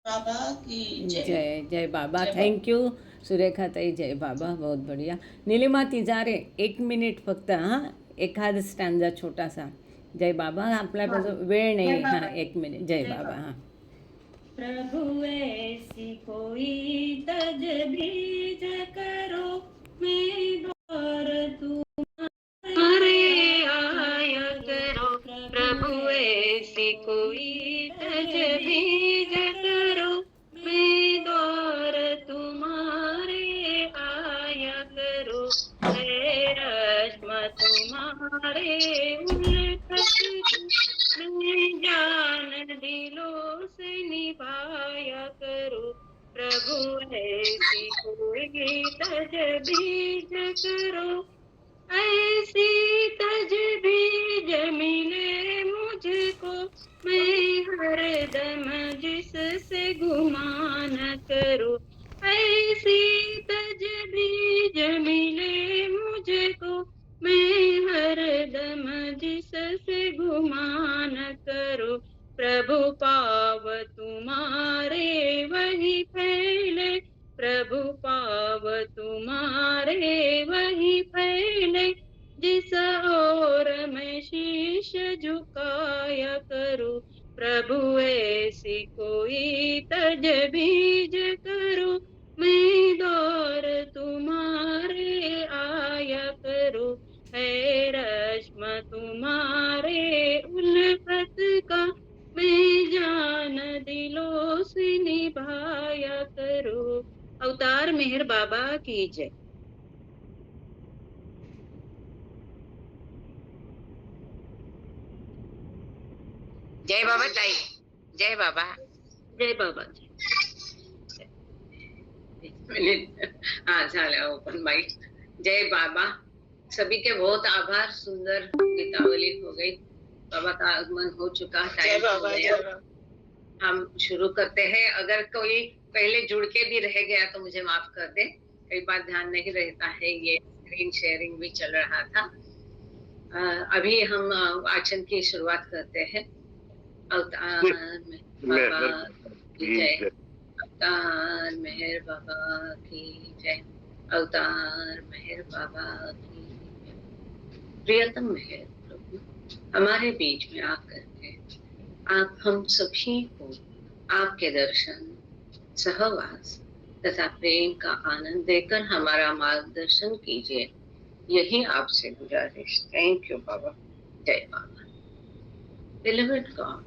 बाबा की जय। जय जय बाबा. जय बाबा. थँक यू सुरेखा ताई. जय बाबा. बहुत बढ़िया. नीलिमा तिजारे 1 मिनिट फक्त. हां, एखाद स्टँजा छोटासा. जय बाबा. हाँ, आपल्यापासून वेळ जय नाही. हां, बाबा. 1 मिनिट. जय जय बाबा. बाबा. हां. प्रभु ऐसी कोई तजवीज करो, मैं द्वार तुम्हारे आया करो। प्रभु ऐसी कोई तजवीज करो, मैं द्वार तुम्हारे आया करो। है रश्म तुम्हारे उल्फत मैं जान दिलों से निभाया करो। प्रभु ऐसी कोई तजवीज करो, ऐसी तजवीज मिले मुझको, मैं हरदम जिससे गुमान करूं। ऐसी तजवीज मिले मुझको, मैं हरदम जिससे गुमान करूं। प्रभु पाव तुम्हारे वही फैले, प्रभु पाव तुम्हारे वही फैले, जिस ओर मैं शीश झुकाया करूं। प्रभु ऐसी कोई तजवीज करूं, मैं दौर तुम्हारे आया करूं। है रश्म तुम्हारे उल्फत का, मैं जान दिलों से निभाया करो। अवतार मेहर बाबा की जय। जय बाबा ताई. जय बाबा. जय बाबा जी. हाँ, झालं ओपन माइक. जय बाबा. सभी के बहुत आभार. सुंदर गीतावली हो गई. बाबा का आगमन हो चुका. टाइम हो गया. हम शुरू करते हैं. अगर कोई पहले जुड़ के भी रह गया तो मुझे माफ कर दे. कई बार ध्यान नहीं रहता है. ये स्क्रीन शेयरिंग भी चल रहा था. अभी हम वाचन की शुरुआत करते हैं. अवतार में बाबा की जय. अवतार मेहर बाबा की जय. अवतार मेहर बाबा की जय. प्रियतम मेहर प्रभु, हमारे बीच में आकर के आप हम सभी को आपके दर्शन, सहवास तथा प्रेम का आनंद देकर हमारा मार्गदर्शन कीजिए. यही आपसे गुजारिश. थैंक यू बाबा. जय बाबा. Beloved God,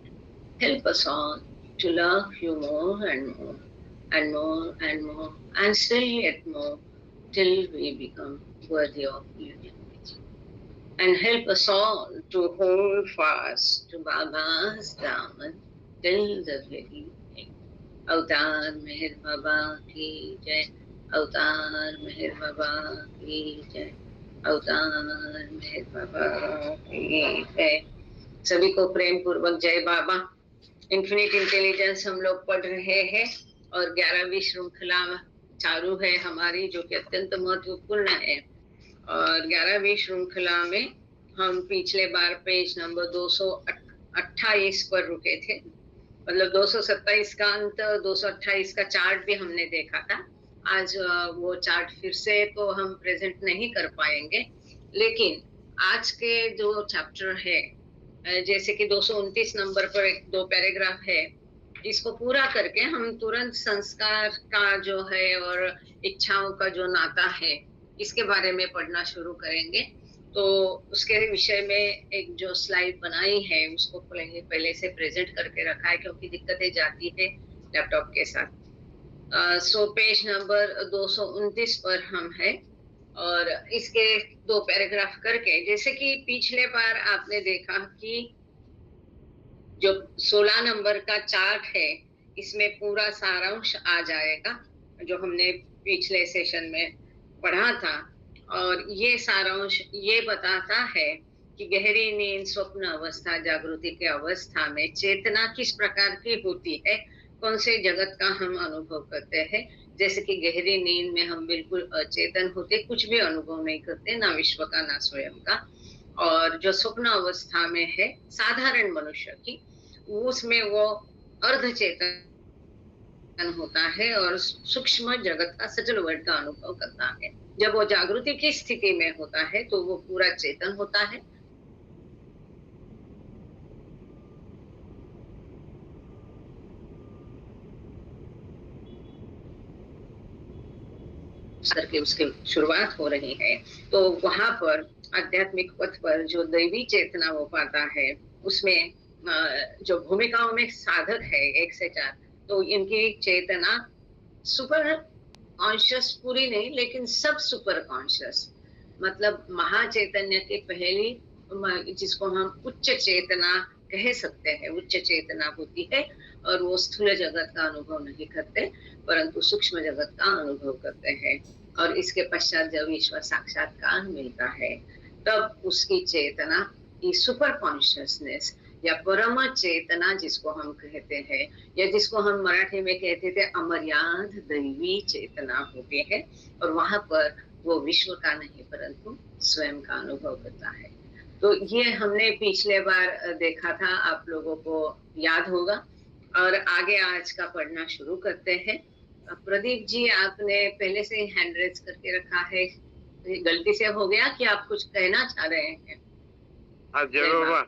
help us all to love you more and more and more and more and still yet more till we become worthy of union with you. And help us all to hold fast to Baba's Daman till the very end. अवतार मेहर बाबा की जय. अवतार मेहर बाबा की जय. अवतार मेहर बाबा की जय. सभी को प्रेम पूर्वक जय बाबा. इन्फिनिट इंटेलिजेंस हम लोग पढ़ रहे हैं और 11वीं श्रृंखला चालू है हमारी, जो कि अत्यंत महत्वपूर्ण है. और 11वीं श्रृंखला में हम पिछले बार पेज नंबर 228 पर रुके थे. मतलब 227 का अंत, 228 का चार्ट भी हमने देखा था. आज वो चार्ट फिर से तो हम प्रेजेंट नहीं कर पाएंगे, लेकिन आज के जो चैप्टर है, जैसे कि 229 नंबर पर एक दो पैराग्राफ है, इसको पूरा करके हम तुरंत संस्कार का जो है और इच्छाओं का जो नाता है, इसके बारे में पढ़ना शुरू करेंगे. तो उसके विषय में एक जो स्लाइड बनाई है उसको पहले से प्रेजेंट करके रखा है, क्योंकि दिक्कतें जाती है लैपटॉप के साथ. सो पेज नंबर 229 पर हम है और इसके दो पैराग्राफ करके, जैसे कि पिछले बार आपने देखा कि जो 16 नंबर का चार्ट है, इसमें पूरा सारांश आ जाएगा जो हमने पिछले सेशन में पढ़ा था. और ये सारांश ये बताता है कि गहरी नींद, स्वप्न अवस्था, जागृति की अवस्था में चेतना किस प्रकार की होती है, कौन से जगत का हम अनुभव करते हैं. जैसे कि गहरी नींद में हम बिल्कुल अचेतन होते, कुछ भी अनुभव नहीं करते, ना विश्व का ना स्वयं का. और जो स्वप्न अवस्था में है साधारण मनुष्य की, उसमें वो अर्धचेतन होता है और सूक्ष्म जगत का सटल वर्ल्ड का अनुभव करता है। जब वो जागृति की स्थिति में होता है तो वो पूरा चेतन होता है। करके उसकी शुरुआत हो रही है, तो वहां पर आध्यात्मिक पथ पर जो दैवी चेतना वो पाता है, उसमें जो भूमिकाओं में साधक है 1 से 4, तो इनकी चेतना सुपर कॉन्शियस पूरी नहीं, लेकिन सब सुपर कॉन्शियस, मतलब महाचैतन्य के पहली जिसको हम उच्च चेतना कह सकते हैं, उच्च चेतना होती है और वो स्थूल जगत का अनुभव नहीं करते परंतु सूक्ष्म जगत का अनुभव करते हैं। और इसके पश्चात जब ईश्वर साक्षात्कार मिलता है तब उसकी चेतना की सुपर कॉन्शियसनेस या परम चेतना जिसको हम कहते हैं, या जिसको हम मराठी में कहते थे अमर्याद दैवी चेतना होती है, और वहां पर वो विश्व का नहीं परंतु स्वयं का अनुभव करता है। तो ये हमने पिछले बार देखा था, आप लोगों को याद होगा। और आगे आज का पढ़ना शुरू करते हैं। प्रदीप जी, आपने पहले से ही हैंड रेज करके रखा है, गलती से हो गया कि आप कुछ कहना चाह रहे हैं? जय बाबा.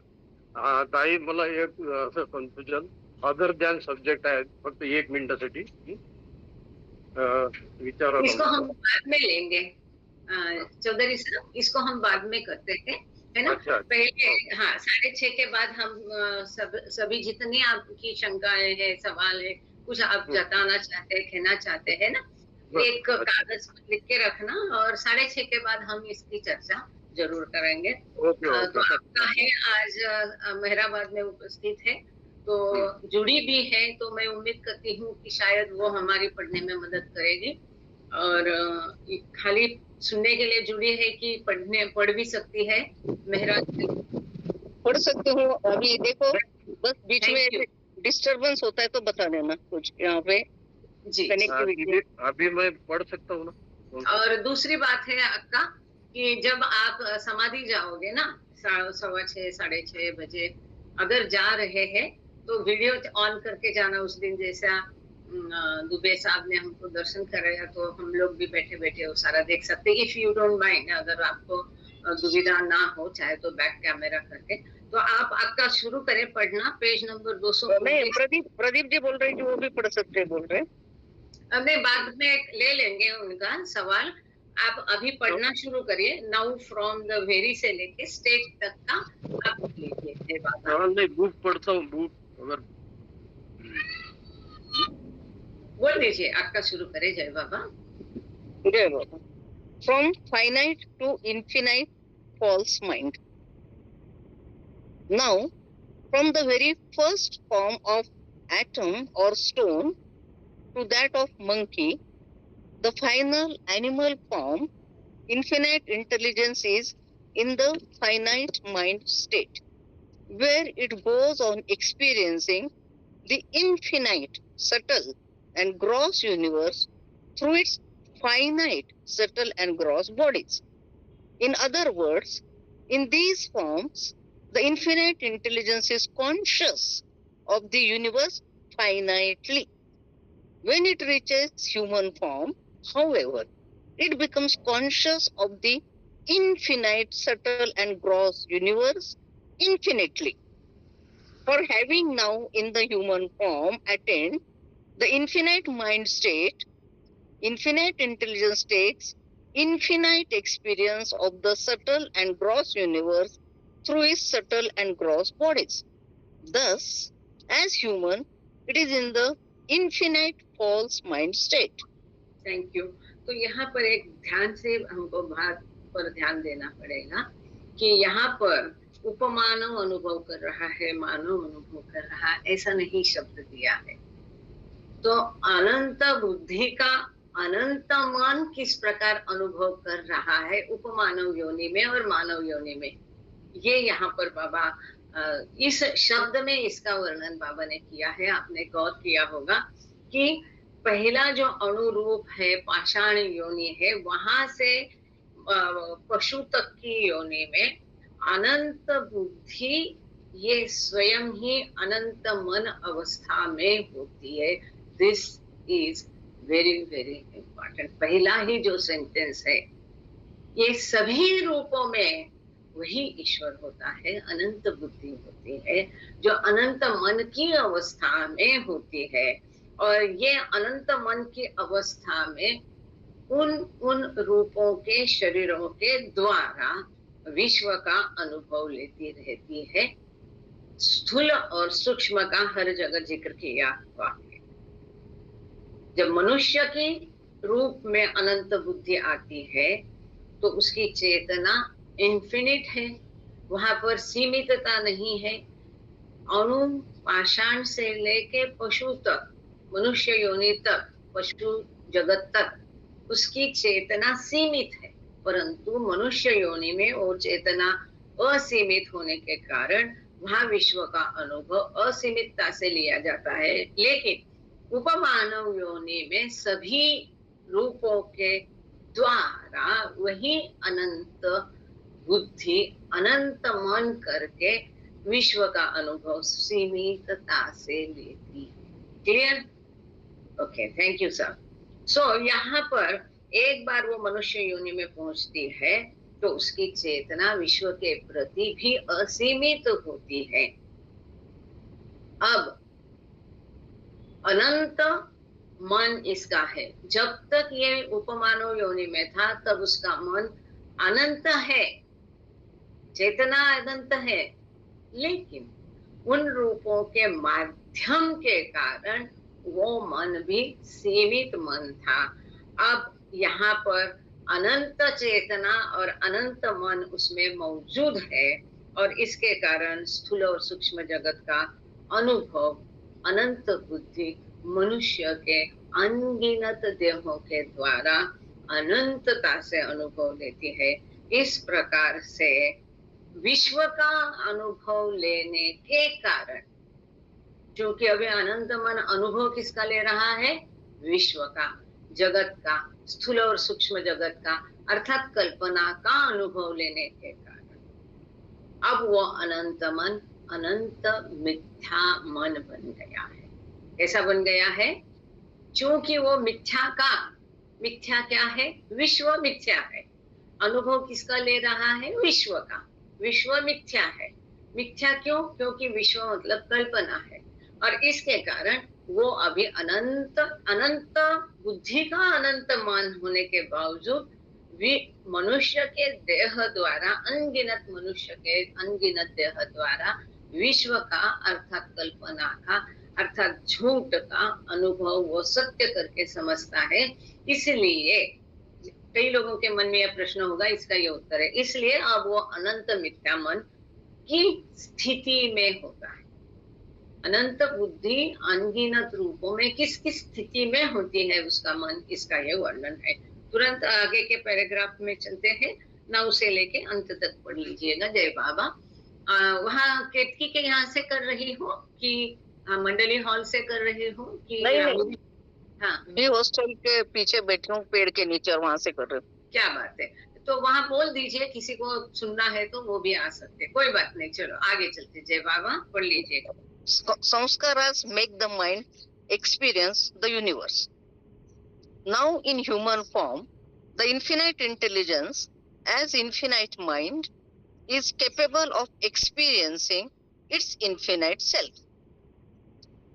ताई, मला एक असं कन्फ्युजन, अदर दॅन सब्जेक्ट आहे, फक्त 1 मिनिटासाठी विचारा. इसको हम बाद में लेंगे चौधरी साहब, इसको हम बाद में करते हैं, है ना? अच्छा। पहले 6:30 के बाद हम सभी जितनी आपकी शंकाएं हैं, सवाल है, कुछ आप जताना चाहते हैं, कहना चाहते हैं ना, एक कागज पर लिख के रखना और 6:30 के बाद हम इसकी चर्चा जरूर करेंगे। तो आपका है आज मेहराबाद में उपस्थित है, तो जुड़ी भी है, तो मैं उम्मीद करती हूँ कि शायद वो हमारी पढ़ने में मदद करेगी। और खाली सुनने के लिए जुड़ी है कि पढ़ भी सकती है? मेहरा पढ़ सकती हूँ। अभी देखो, बस बीच में डिस्टरबेंस होता है तो बता देना कुछ यहाँ पे जी। कनेक्टिविटी। अभी मैं पढ़ सकता हूँ ना। और दूसरी बात है अक्का कि जब आप समाधि जाओगे ना 6:15 6:30 बजे, अगर जा रहे हैं तो वीडियो ऑन करके जाना। उस दिन जैसा दुबे साहब ने हमको दर्शन कराया तो हम लोग भी बैठे बैठे वो सारा देख सकते हैं। इफ यू डोंट माइंड, अगर आपको दुविधा ना हो, चाहे तो बैक कैमरा करके, तो आप आपका शुरू करें पढ़ना, पेज नंबर 200। नहीं, प्रदीप जी बोल रहे हैं कि वो भी पढ़ सकते हैं, बोल रहे हैं। नहीं, बाद में ले लेंगे उनका सवाल। आप अभी पढ़ना शुरू करिए। नाउ फ्रॉम द वेरी से लेके स्टेज तक का आप लीजिए। नहीं, बुक पढ़ता हूँ, बुक अगर बोल दीजिए, आपका शुरू करे। जय बाबा। जय बाबा। From finite to infinite false mind. Now, from the very first form of atom or stone to that of monkey, the final animal form, infinite intelligence is in the finite mind state, where it goes on experiencing the infinite, subtle and gross universe through its finite, subtle and gross bodies. In other words, in these forms, the infinite intelligence is conscious of the universe finitely. When it reaches human form, however, it becomes conscious of the infinite, subtle and gross universe infinitely. For having now in the human form attained the infinite mind state, infinite intelligence takes infinite experience of the subtle and gross universe through its subtle and gross bodies. Thus, as human, it is in the infinite false mind state. Thank you. तो यहाँ पर एक ध्यान से हमको बात पर ध्यान देना पड़ेगा कि यहाँ पर उपमानव अनुभव कर रहा है, मानव अनुभव कर रहा है, ऐसा नहीं शब्द दिया है। तो अनंत बुद्धि का अनंत मन किस प्रकार अनुभव कर रहा है उपमानव योनि में और मानव योनि में, ये यहाँ पर बाबा इस शब्द में इसका वर्णन बाबा ने किया है। आपने गौर किया होगा कि पहला जो अनुरूप है पाषाण योनि है, वहां से पशु तक की योनि में अनंत बुद्धि ये स्वयं ही अनंत मन अवस्था में होती है। This is very very important. पहला ही जो सेंटेंस है, ये सभी रूपों में वही ईश्वर होता है, अनंत बुद्धि होती है जो अनंत मन की अवस्था में होती है, और ये अनंत मन की अवस्था में उन रूपों के शरीरों के द्वारा विश्व का अनुभव लेती रहती है। स्थूल और सूक्ष्म का हर जगह जिक्र किया हुआ है। जब मनुष्य की रूप में अनंत बुद्धि आती है तो उसकी चेतना इन्फिनिट है, वहां पर सीमितता नहीं है। अणु पाषाण से लेके पशु तक, मनुष्य योनि तक, पशु जगत तक उसकी चेतना सीमित है, परंतु मनुष्य योनि में वो चेतना असीमित होने के कारण वहां विश्व का अनुभव असीमितता से लिया जाता है। लेकिन उपमानव योनि में सभी रूपों के द्वारा वही अनंत बुद्धि, अनंत मन करके विश्व का अनुभव सीमितता से लेती है। Clear? Okay, thank you sir. So यहाँ पर एक बार वो मनुष्य योनि में पहुंचती है तो उसकी चेतना विश्व के प्रति भी असीमित होती है। अब अनंत मन इसका है। जब तक ये उपमानव योनि में था तब उसका मन अनंत है, चेतना अनंत है, लेकिन उन रूपों के माध्यम के कारण वो मन भी सीमित मन था। अब यहाँ पर अनंत चेतना और अनंत मन उसमें मौजूद है, और इसके कारण स्थूल और सूक्ष्म जगत का अनुभव अनंत बुद्धि मनुष्य के अनगिनत देहों के द्वारा अनंतता से अनुभव लेती है। इस प्रकार से विश्व का अनुभव लेने के कारण, क्योंकि अभी अनंत मन अनुभव किसका ले रहा है? विश्व का, जगत का, स्थूल और सूक्ष्म जगत का, अर्थात कल्पना का अनुभव लेने के कारण अब वो अनंत मन अनंत मिथ्या मन बन गया है। कैसा बन गया है? क्योंकि वो मिथ्या का, मिथ्या क्या है? विश्व मिथ्या है। अनुभव किसका ले रहा है? विश्व का। विश्व मिथ्या है। मिथ्या क्यों? क्योंकि विश्व मतलब कल्पना है, और इसके कारण वो अभी अनंत बुद्धि का अनंत मान होने के बावजूद मनुष्य के देह द्वारा, अनगिनत मनुष्य के अनगिनत देह द्वारा विश्व का अर्थात कल्पना का, अर्थात झूठ का अनुभव वो सत्य करके समझता है। इसलिए कई लोगों के मन में यह प्रश्न होगा, इसका ये उत्तर है, इसलिए अब वो अनंत मिथ्या मन की स्थिति में होता है। अनंत बुद्धि अनगिनत रूपों में किस किस स्थिति में होती है उसका मन, इसका ये वर्णन है। तुरंत आगे के पैराग्राफ में चलते हैं, 9 से लेके अंत तक पढ़ लीजिएगा। जय बाबा। वहाँ केतकी के यहाँ से कर रही हो कि मंडली हॉल से कर रही हो कि नहीं, हाँ, बी हॉस्टल के पीछे बैठी हूँ, पेड़ के नीचे, और वहां से कर रही हूँ। क्या बात है। तो वहाँ बोल दीजिए, किसी को सुनना है तो वो भी आ सकते, कोई बात नहीं। चलो आगे चलते। जय बाबा, पढ़ लीजिएगा। Samskaras make the mind experience the universe. Now in human form, the infinite intelligence as infinite mind is capable of experiencing its infinite self.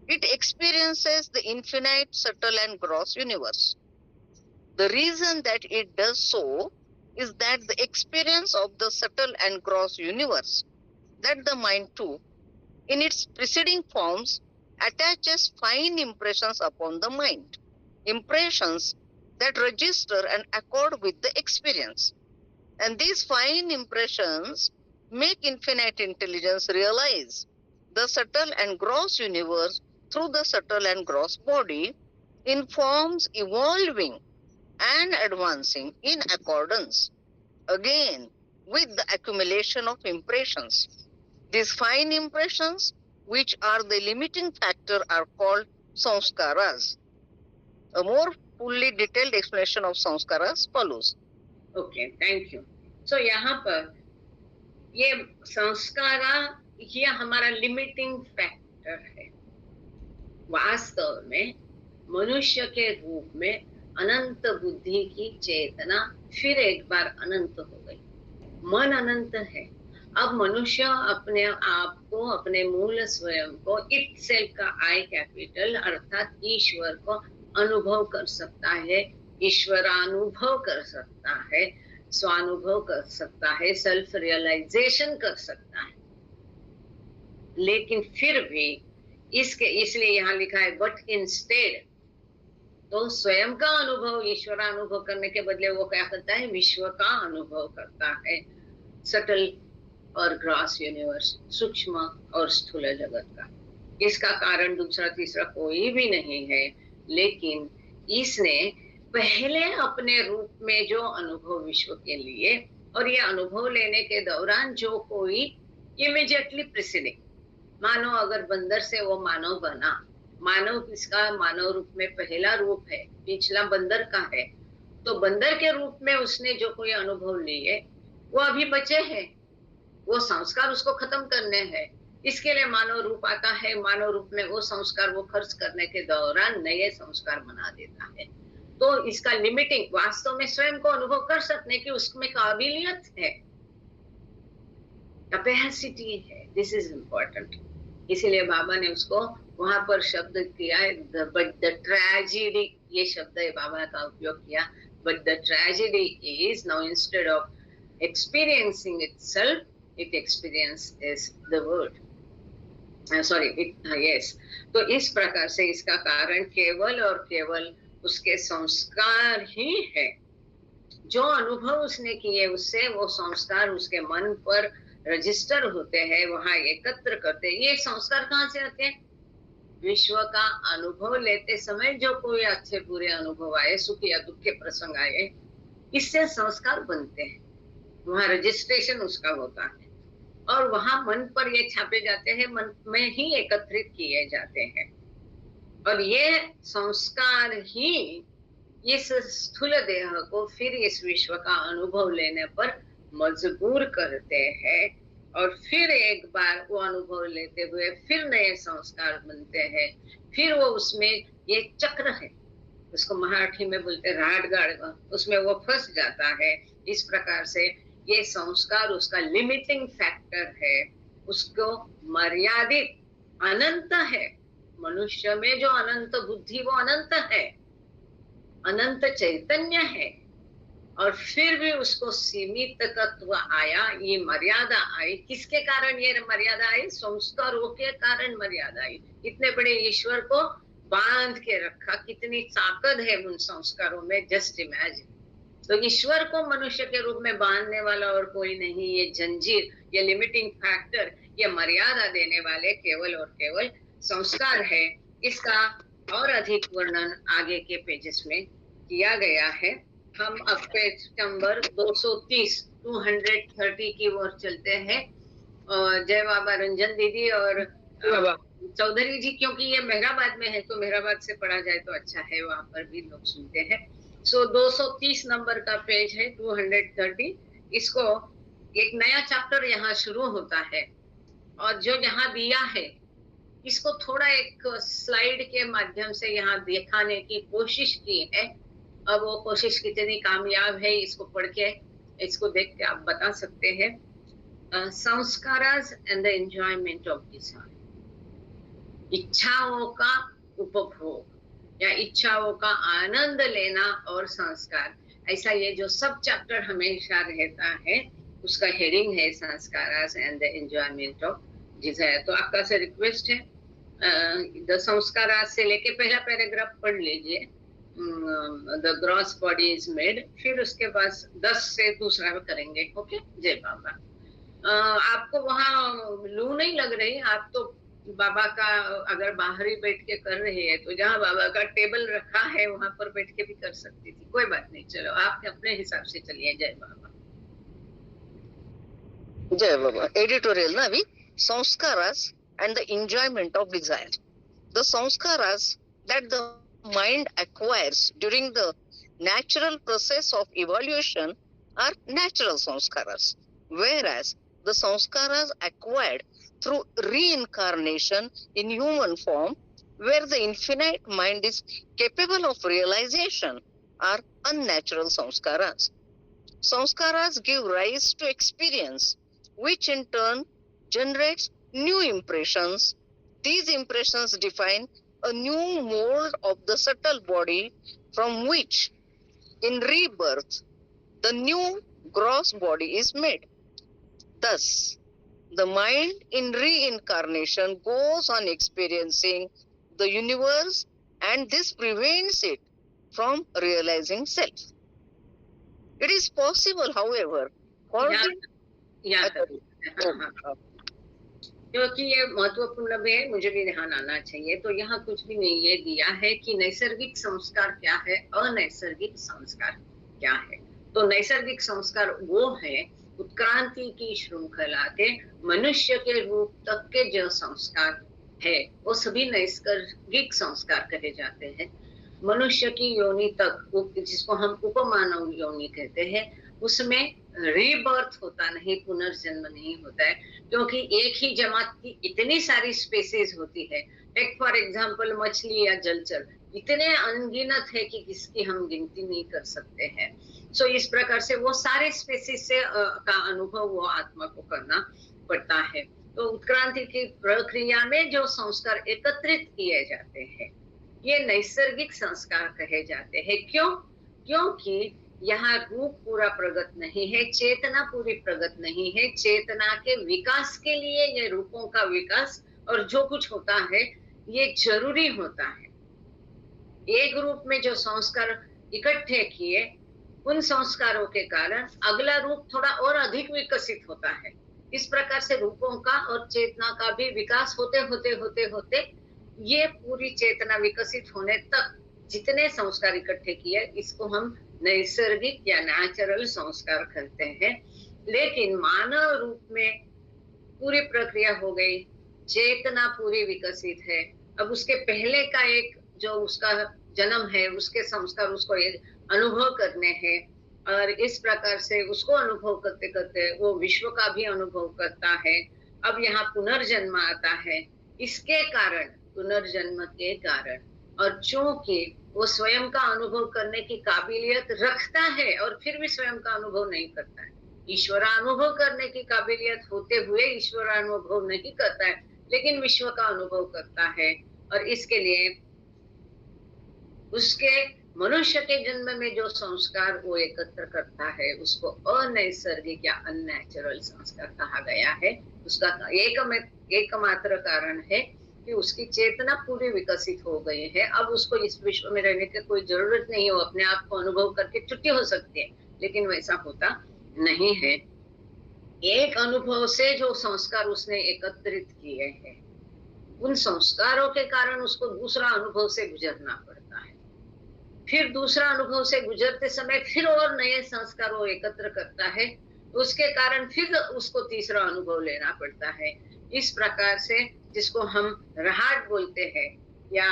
It experiences the infinite, subtle and gross universe. The reason that it does so is that the experience of the subtle and gross universe, that the mind too, in its preceding forms, attaches fine impressions upon the mind, impressions that register and accord with the experience. And these fine impressions make infinite intelligence realize the subtle and gross universe through the subtle and gross body in forms evolving and advancing in accordance, again, with the accumulation of impressions. These fine impressions, which are the limiting factor, are called samskaras. A more fully detailed explanation of samskaras follows. Okay, thank you. So यहाँ पर ये संस्कारा, ये हमारा limiting factor है। वास्तव में मनुष्य के रूप में अनंत बुद्धि की चेतना फिर एक बार अनंत हो गई। मन अनंत है। अब मनुष्य अपने आप को, अपने मूल स्वयं को, इट सेल्फ का आई कैपिटल अर्थात ईश्वर को अनुभव कर सकता है, ईश्वरानुभव कर सकता है, स्वानुभव कर सकता है, सेल्फ रियलाइजेशन कर सकता है। लेकिन फिर भी इसलिए यहाँ लिखा है बट इंस्टेड, तो स्वयं का अनुभव, ईश्वरानुभव करने के बदले वो क्या करता है, विश्व का अनुभव करता है, सटल और ग्रॉस यूनिवर्स, सूक्ष्म और स्थूल जगत का। इसका कारण दूसरा तीसरा कोई भी नहीं है, लेकिन इसने पहले अपने रूप में जो अनुभव विश्व के लिए, और ये अनुभव लेने के दौरान जो कोई इमीडिएटली प्रिसीडिंग, मानो अगर बंदर से वो मानव बना, मानव इसका मानव रूप में पहला रूप है, पिछला बंदर का है, तो बंदर के रूप में उसने जो कोई अनुभव लिए वो अभी बचे हैं, वो संस्कार उसको खत्म करने हैं। इसके लिए मानव रूप आता है, मानव रूप में वो संस्कार वो खर्च करने के दौरान नए संस्कार बना देता है। तो इसका लिमिटिंग वास्तव में स्वयं को अनुभव कर सकने की उसमें काबिलियत है, कैपेसिटी है। This is important. इसीलिए बाबा ने उसको वहां पर शब्द किया है, बट द ट्रेजेडी, ये शब्द है बाबा का उपयोग किया। But the tragedy is now instead of experiencing itself, it experiences the word. Yes. तो इस प्रकार से इसका कारण केवल और केवल उसके संस्कार ही है। जो अनुभव उसने किए उससे वो संस्कार उसके मन पर रजिस्टर होते हैं, वहां एकत्र करते हैं। ये संस्कार कहाँ से आते हैं? विश्व का अनुभव लेते समय जो कोई अच्छे बुरे अनुभव आए, सुख या दुख के प्रसंग आए, इससे संस्कार बनते हैं, वहां रजिस्ट्रेशन उसका होता है और वहां मन पर ये छापे जाते हैं, मन में ही एकत्रित किए जाते हैं। और ये संस्कार ही इस स्थूल देह को फिर इस विश्व का अनुभव लेने पर मजबूर करते हैं, और फिर एक बार वो अनुभव लेते हुए फिर नए संस्कार बनते हैं। फिर वो उसमें ये चक्र है, उसको मराठी में बोलते राडगाड़, उसमें वो फंस जाता है। इस प्रकार से ये संस्कार उसका लिमिटिंग फैक्टर है, उसको मर्यादित, अनंत है। मनुष्य में जो अनंत बुद्धि वो अनंत है, अनंत चैतन्य है, और फिर भी उसको सीमित तत्व आया, ये मर्यादा आई। किसके कारण ये मर्यादा आई? संस्कारों के कारण मर्यादा आई। इतने बड़े ईश्वर को बांध के रखा, कितनी ताकत है उन संस्कारों में, जस्ट इमेजिन। तो ईश्वर को मनुष्य के रूप में बांधने वाला और कोई नहीं। ये जंजीर, ये लिमिटिंग फैक्टर, ये मर्यादा देने वाले केवल और केवल संस्कार है। इसका और अधिक वर्णन आगे के पेजेस में किया गया है। हम अब पेज नंबर 230 की ओर चलते हैं। और जय बाबा रंजन दीदी और चौधरी जी, क्योंकि ये मेहराबाद में है तो मेहराबाद से पढ़ा जाए तो अच्छा है, वहां पर भी लोग सुनते हैं। 230 नंबर का पेज है, 230। इसको एक नया चैप्टर यहाँ शुरू होता है, और जो यहाँ दिया है इसको थोड़ा एक स्लाइड के माध्यम से यहाँ दिखाने की कोशिश की है। अब वो कोशिश कितनी कामयाब है, इसको पढ़ के, इसको देख के आप बता सकते हैं। Samskaras and the enjoyment of desire, इच्छाओं का उपभोग या इच्छाओं का आनंद लेना और संस्कार, ऐसा ये जो सब चैप्टर हमेशा रहता है उसका हेडिंग है samskaras and the enjoyment of desire. तो आपका से रिक्वेस्ट है द संस्कारास से लेके पहला पैराग्राफ पढ़ लीजिए, the gross body is made, फिर उसके बाद 10 से दूसरा करेंगे। ओके, जय बाबा। आपको वहाँ लू नहीं लग रही? आप तो बाबा का अगर बाहर ही बैठ के कर रहे हैं तो जहाँ बाबा का टेबल रखा है वहां पर बैठ के भी कर सकती थी, कोई बात नहीं। चलो आप अपने हिसाब से चलिए। जय बाबा। जय बाबा। एडिटोरियल ना अभी, samskaras and the enjoyment of desire. The sanskaras that the mind acquires during the natural process of evolution are natural sanskaras, whereas the sanskaras acquired through reincarnation in human form where the infinite mind is capable of realization, are unnatural samskaras. Samskaras give rise to experience, which in turn generates new impressions. These impressions define a new mold of the subtle body from which, in rebirth, the new gross body is made. Thus, the mind in reincarnation goes on experiencing the universe, and this prevents it from realizing self. It is possible, however, for याद क्योंकि ये महत्वपूर्ण भी है, मुझे भी ध्यान आना चाहिए। तो यहाँ कुछ भी नहीं ये दिया है कि नैसर्गिक संस्कार क्या है, अनैसर्गिक संस्कार क्या है। तो नैसर्गिक संस्कार वो है उत्क्रांति की श्रृंखला के मनुष्य के रूप तक के जो संस्कार है वो सभी नैसर्गिक संस्कार कहे जाते हैं। मनुष्य की योनि तक, जिसको हम उपमानव योनि कहते हैं, उसमें रीबर्थ होता नहीं, पुनर्जन्म नहीं होता है, क्योंकि एक ही जमात की इतनी सारी स्पेसीज होती है। टेक फॉर एग्जांपल मछली या जलचर इतने अनगिनत है कि किसकी हम गिनती नहीं कर सकते हैं। सो इस प्रकार से वो सारे स्पेसीज से का अनुभव वो आत्मा को करना पड़ता है। तो उत्क्रांति की प्रक्रिया में जो संस्कार एकत्रित किए जाते हैं ये नैसर्गिक संस्कार कहे जाते हैं। क्यों? क्योंकि यहाँ रूप पूरा प्रगत नहीं है, चेतना पूरी प्रगत नहीं है। चेतना के विकास के लिए ये रूपों का विकास और जो कुछ होता है ये जरूरी होता है। एक रूप में जो संस्कार इकट्ठे किए, उन संस्कारों के कारण अगला रूप थोड़ा और अधिक विकसित होता है। इस प्रकार से रूपों का और चेतना का भी विकास होते होते होते होते ये पूरी चेतना विकसित होने तक जितने संस्कार इकट्ठे किए इसको हम नैसर्गिक या नेचुरल संस्कार कहते हैं। लेकिन मानव रूप में पूरी प्रक्रिया हो गई, चेतना पूरी विकसित है। अब उसके पहले का एक जो उसका जन्म है, उसके संस्कार उसको अनुभव करने हैं और इस प्रकार से उसको अनुभव करते करते वो विश्व का भी अनुभव करता है। अब यहाँ पुनर्जन्म आता है, इसके कारण, पुनर्जन्म के कारण, और चूंकि वो स्वयं का अनुभव करने की काबिलियत रखता है और फिर भी स्वयं का अनुभव नहीं करता है, ईश्वरानुभव करने की काबिलियत होते हुए ईश्वरानुभव नहीं करता है, लेकिन विश्व का अनुभव करता है। और इसके लिए उसके मनुष्य के जन्म में जो संस्कार वो एकत्र करता है उसको अनैसर्गिक या अननेचुरल संस्कार कहा गया है। उसका एकमात्र कारण है कि उसकी चेतना पूरी विकसित हो गई है। अब उसको इस विश्व में रहने की कोई जरूरत नहीं है, वो अपने आप को अनुभव करके छुट्टी हो सकती है, लेकिन वैसा होता नहीं है। एक अनुभव से जो संस्कार उसने एकत्रित किए हैं, उन संस्कारों के कारण उसको दूसरा अनुभव से गुजरना पड़ता है। फिर दूसरा अनुभव से गुजरते समय फिर और नए संस्कार वो एकत्र करता है, उसके कारण फिर उसको तीसरा अनुभव लेना पड़ता है। इस प्रकार से जिसको हम रहाट बोलते हैं, या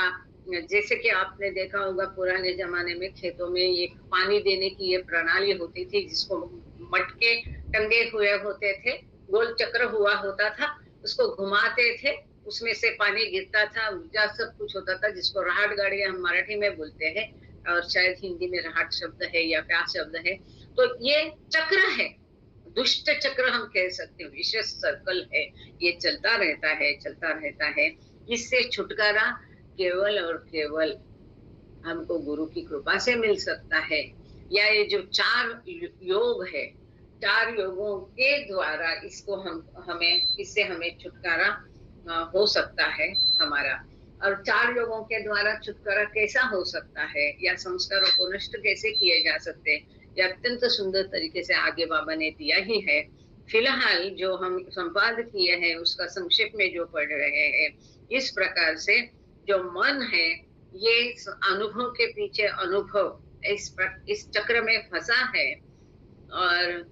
जैसे कि आपने देखा होगा पुराने जमाने में खेतों में ये पानी देने की ये प्रणाली होती थी, जिसको मटके टंगे हुए होते थे, गोल चक्र हुआ होता था, उसको घुमाते थे, उसमें से पानी गिरता था, ऊर्जा सब कुछ होता था, जिसको रहाट गाड़ी हम मराठी में बोलते हैं और शायद हिंदी में रहाट शब्द है या क्या शब्द है। तो ये चक्र है, दुष्ट चक्र हम कह सकते हैं, विशेष सर्कल है, ये चलता रहता है। इससे छुटकारा केवल और केवल हमको गुरु की कृपा से मिल सकता है, या ये जो 4 योग है, 4 योगों के द्वारा इसको इससे हमें छुटकारा हो सकता है हमारा। और 4 योगों के द्वारा छुटकारा कैसा हो सकता है, या संस्कारों को नष्ट कैसे किए जा सकते हैं, ये अत्यंत सुंदर तरीके से आगे बाबा ने दिया ही है। फिलहाल जो हम संवाद किए हैं उसका संक्षेप में जो पढ़ रहे हैं, इस प्रकार से जो मन है ये अनुभव के पीछे अनुभव इस चक्र में फंसा है, और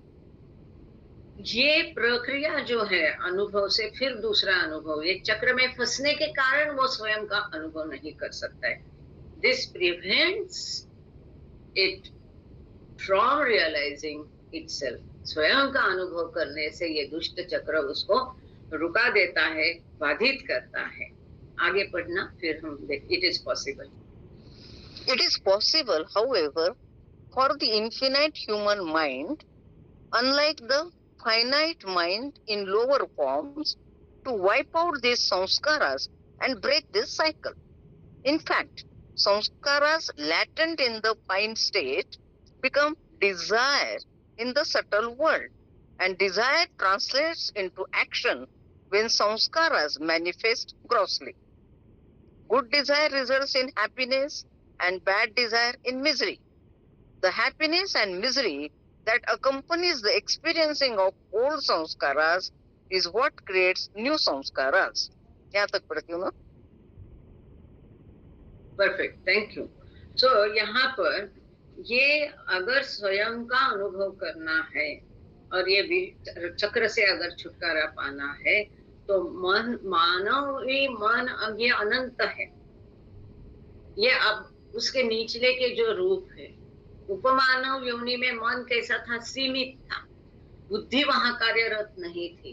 ये प्रक्रिया जो है अनुभव से फिर दूसरा अनुभव, ये चक्र में फंसने के कारण वो स्वयं का अनुभव नहीं कर सकता है। This prevents it from realising itself. स्वयं का अनुभव करने से ये दुष्ट चक्र उसको रुका देता है, बाधित करता है। आगे पढ़ना, फिर हम देख. It is possible. It is possible, however, for the infinite human mind, unlike the finite mind in lower forms, to wipe out these samskaras and break this cycle. In fact, samskaras latent in the fine state become desire in the subtle world, and desire translates into action when samskaras manifest grossly. Good desire results in happiness and bad desire in misery. The happiness and misery that accompanies the experiencing of old samskaras is what creates new samskaras. यहाँ तक पढ़ती हूँ ना? Perfect, thank you. So यहाँ पर ये अगर स्वयं का अनुभव करना है और ये भी चक्र से अगर छुटकारा पाना है, तो मन, मानवी मन ये अनंत है. ये अब उसके निचले के जो रूप है, उपमानव योनि में मन कैसा था? सीमित था. बुद्धि वहां कार्यरत नहीं थी.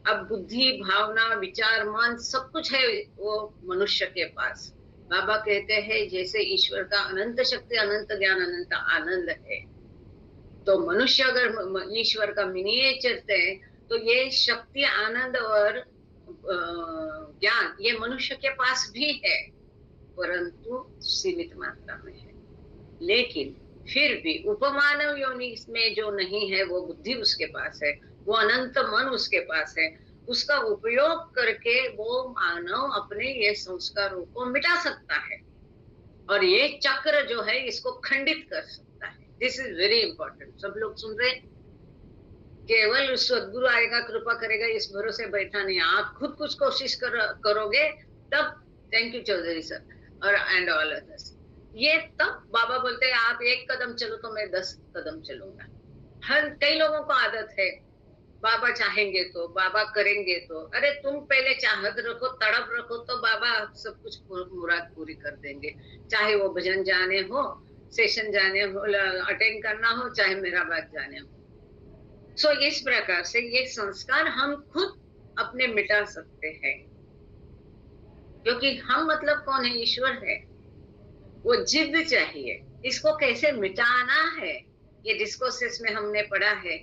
अब बुद्धि, भावना, विचार, मन सब कुछ है वो मनुष्य के पास. बाबा कहते हैं जैसे ईश्वर का अनंत शक्ति, अनंत ज्ञान, अनंत आनंद है, तो मनुष्य अगर ईश्वर का मिनिएचर है, तो ये शक्ति, आनंद और ज्ञान ये मनुष्य के पास भी है, परंतु सीमित मात्रा में है. लेकिन फिर भी उपमानव योनि में जो नहीं है वो बुद्धि उसके पास है, वो अनंत मन उसके पास है. उसका उपयोग करके वो मानव अपने ये संस्कारों को मिटा सकता है और ये चक्र जो है इसको खंडित कर सकता है. This is very important. सब लोग सुन रहे? केवल सद्गुरु आएगा, कृपा करेगा, इस भरोसे बैठा नहीं. आप खुद कुछ कोशिश करोगे तब. थैंक यू चौधरी सर और एंड ऑल अदर्स. ये तब बाबा बोलते हैं आप 1 कदम चलो तो मैं 10 कदम चलूंगा. कई लोगों को आदत है बाबा चाहेंगे तो, बाबा करेंगे तो. अरे तुम पहले चाहत रखो, तड़प रखो, तो बाबा सब कुछ मुराद पूरी कर देंगे. चाहे वो भजन जाने हो, सेशन जाने हो, अटेंड करना हो, चाहे मेरा बात जाने हो. सो इस प्रकार से ये संस्कार हम खुद अपने मिटा सकते हैं, क्योंकि हम मतलब कौन है? ईश्वर है. वो जिद चाहिए. इसको कैसे मिटाना है ये डिस्कोर्सेस में हमने पढ़ा है.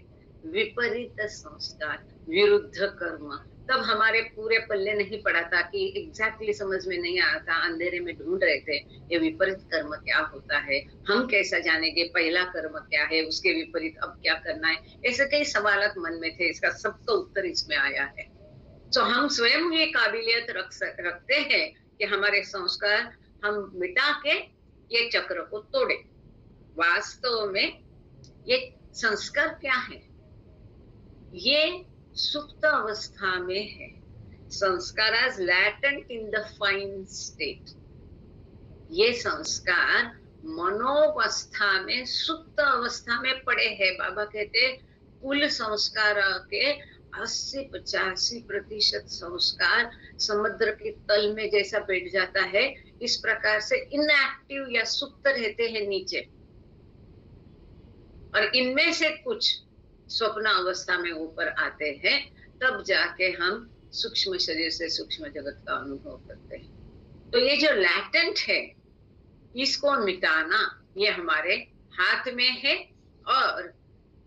विपरीत संस्कार, विरुद्ध कर्म. तब हमारे पूरे पल्ले नहीं पड़ा था कि एग्जैक्टली समझ में नहीं आया था. अंधेरे में ढूंढ रहे थे ये विपरीत कर्म क्या होता है, हम कैसा जानेंगे, पहला कर्म क्या है, उसके विपरीत अब क्या करना है. ऐसे कई सवाल मन में थे, इसका सबका उत्तर इसमें आया है. तो हम स्वयं ये काबिलियत रखते हैं कि हमारे संस्कार हम मिटा के ये चक्र को तोड़े. वास्तव में ये संस्कार क्या है? ये सुप्त अवस्था में है. संस्कार as latent in the fine state. ये संस्कार मनोवस्था में, सुप्त अवस्था में पड़े हैं. बाबा कहते कुल संस्कार के 80-85% संस्कार समुद्र के तल में जैसा बैठ जाता है, इस प्रकार से इनएक्टिव या सुप्त रहते हैं नीचे, और इनमें से कुछ स्वप्न अवस्था में ऊपर आते हैं. तब जाके हम सूक्ष्म शरीर से सूक्ष्म जगत का अनुभव करते हैं. तो ये जो लैटेंट है इसको मिटाना ये हमारे हाथ में है, और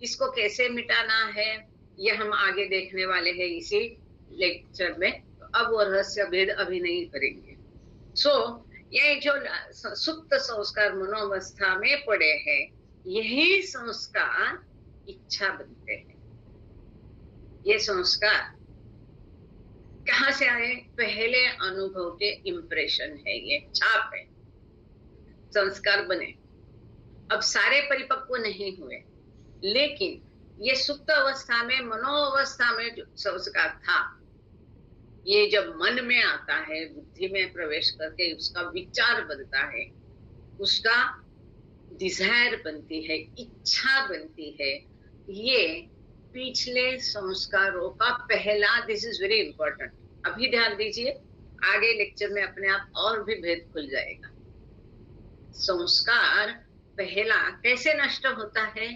इसको कैसे मिटाना है ये हम आगे देखने वाले हैं इसी लेक्चर में. अब वो रहस्य भेद अभी नहीं करेंगे. सो ये जो सुप्त संस्कार मनोवस्था में पड़े हैं, यही संस्कार इच्छा बनते हैं. ये संस्कार कहाँ से आए? पहले अनुभव के इम्प्रेशन है, ये छाप है. संस्कार बने. अब सारे परिपक्व नहीं हुए, लेकिन ये सुप्त अवस्था में, मनोअवस्था में जो संस्कार था, ये जब मन में आता है, बुद्धि में प्रवेश करके उसका विचार बनता है, उसका डिजायर बनती है, इच्छा बनती है. ये पिछले संस्कारों का पहला, दिस इज वेरी इंपॉर्टेंट. अभी ध्यान दीजिए, आगे लेक्चर में अपने आप और भी भेद खुल जाएगा. संस्कार पहला कैसे नष्ट होता है?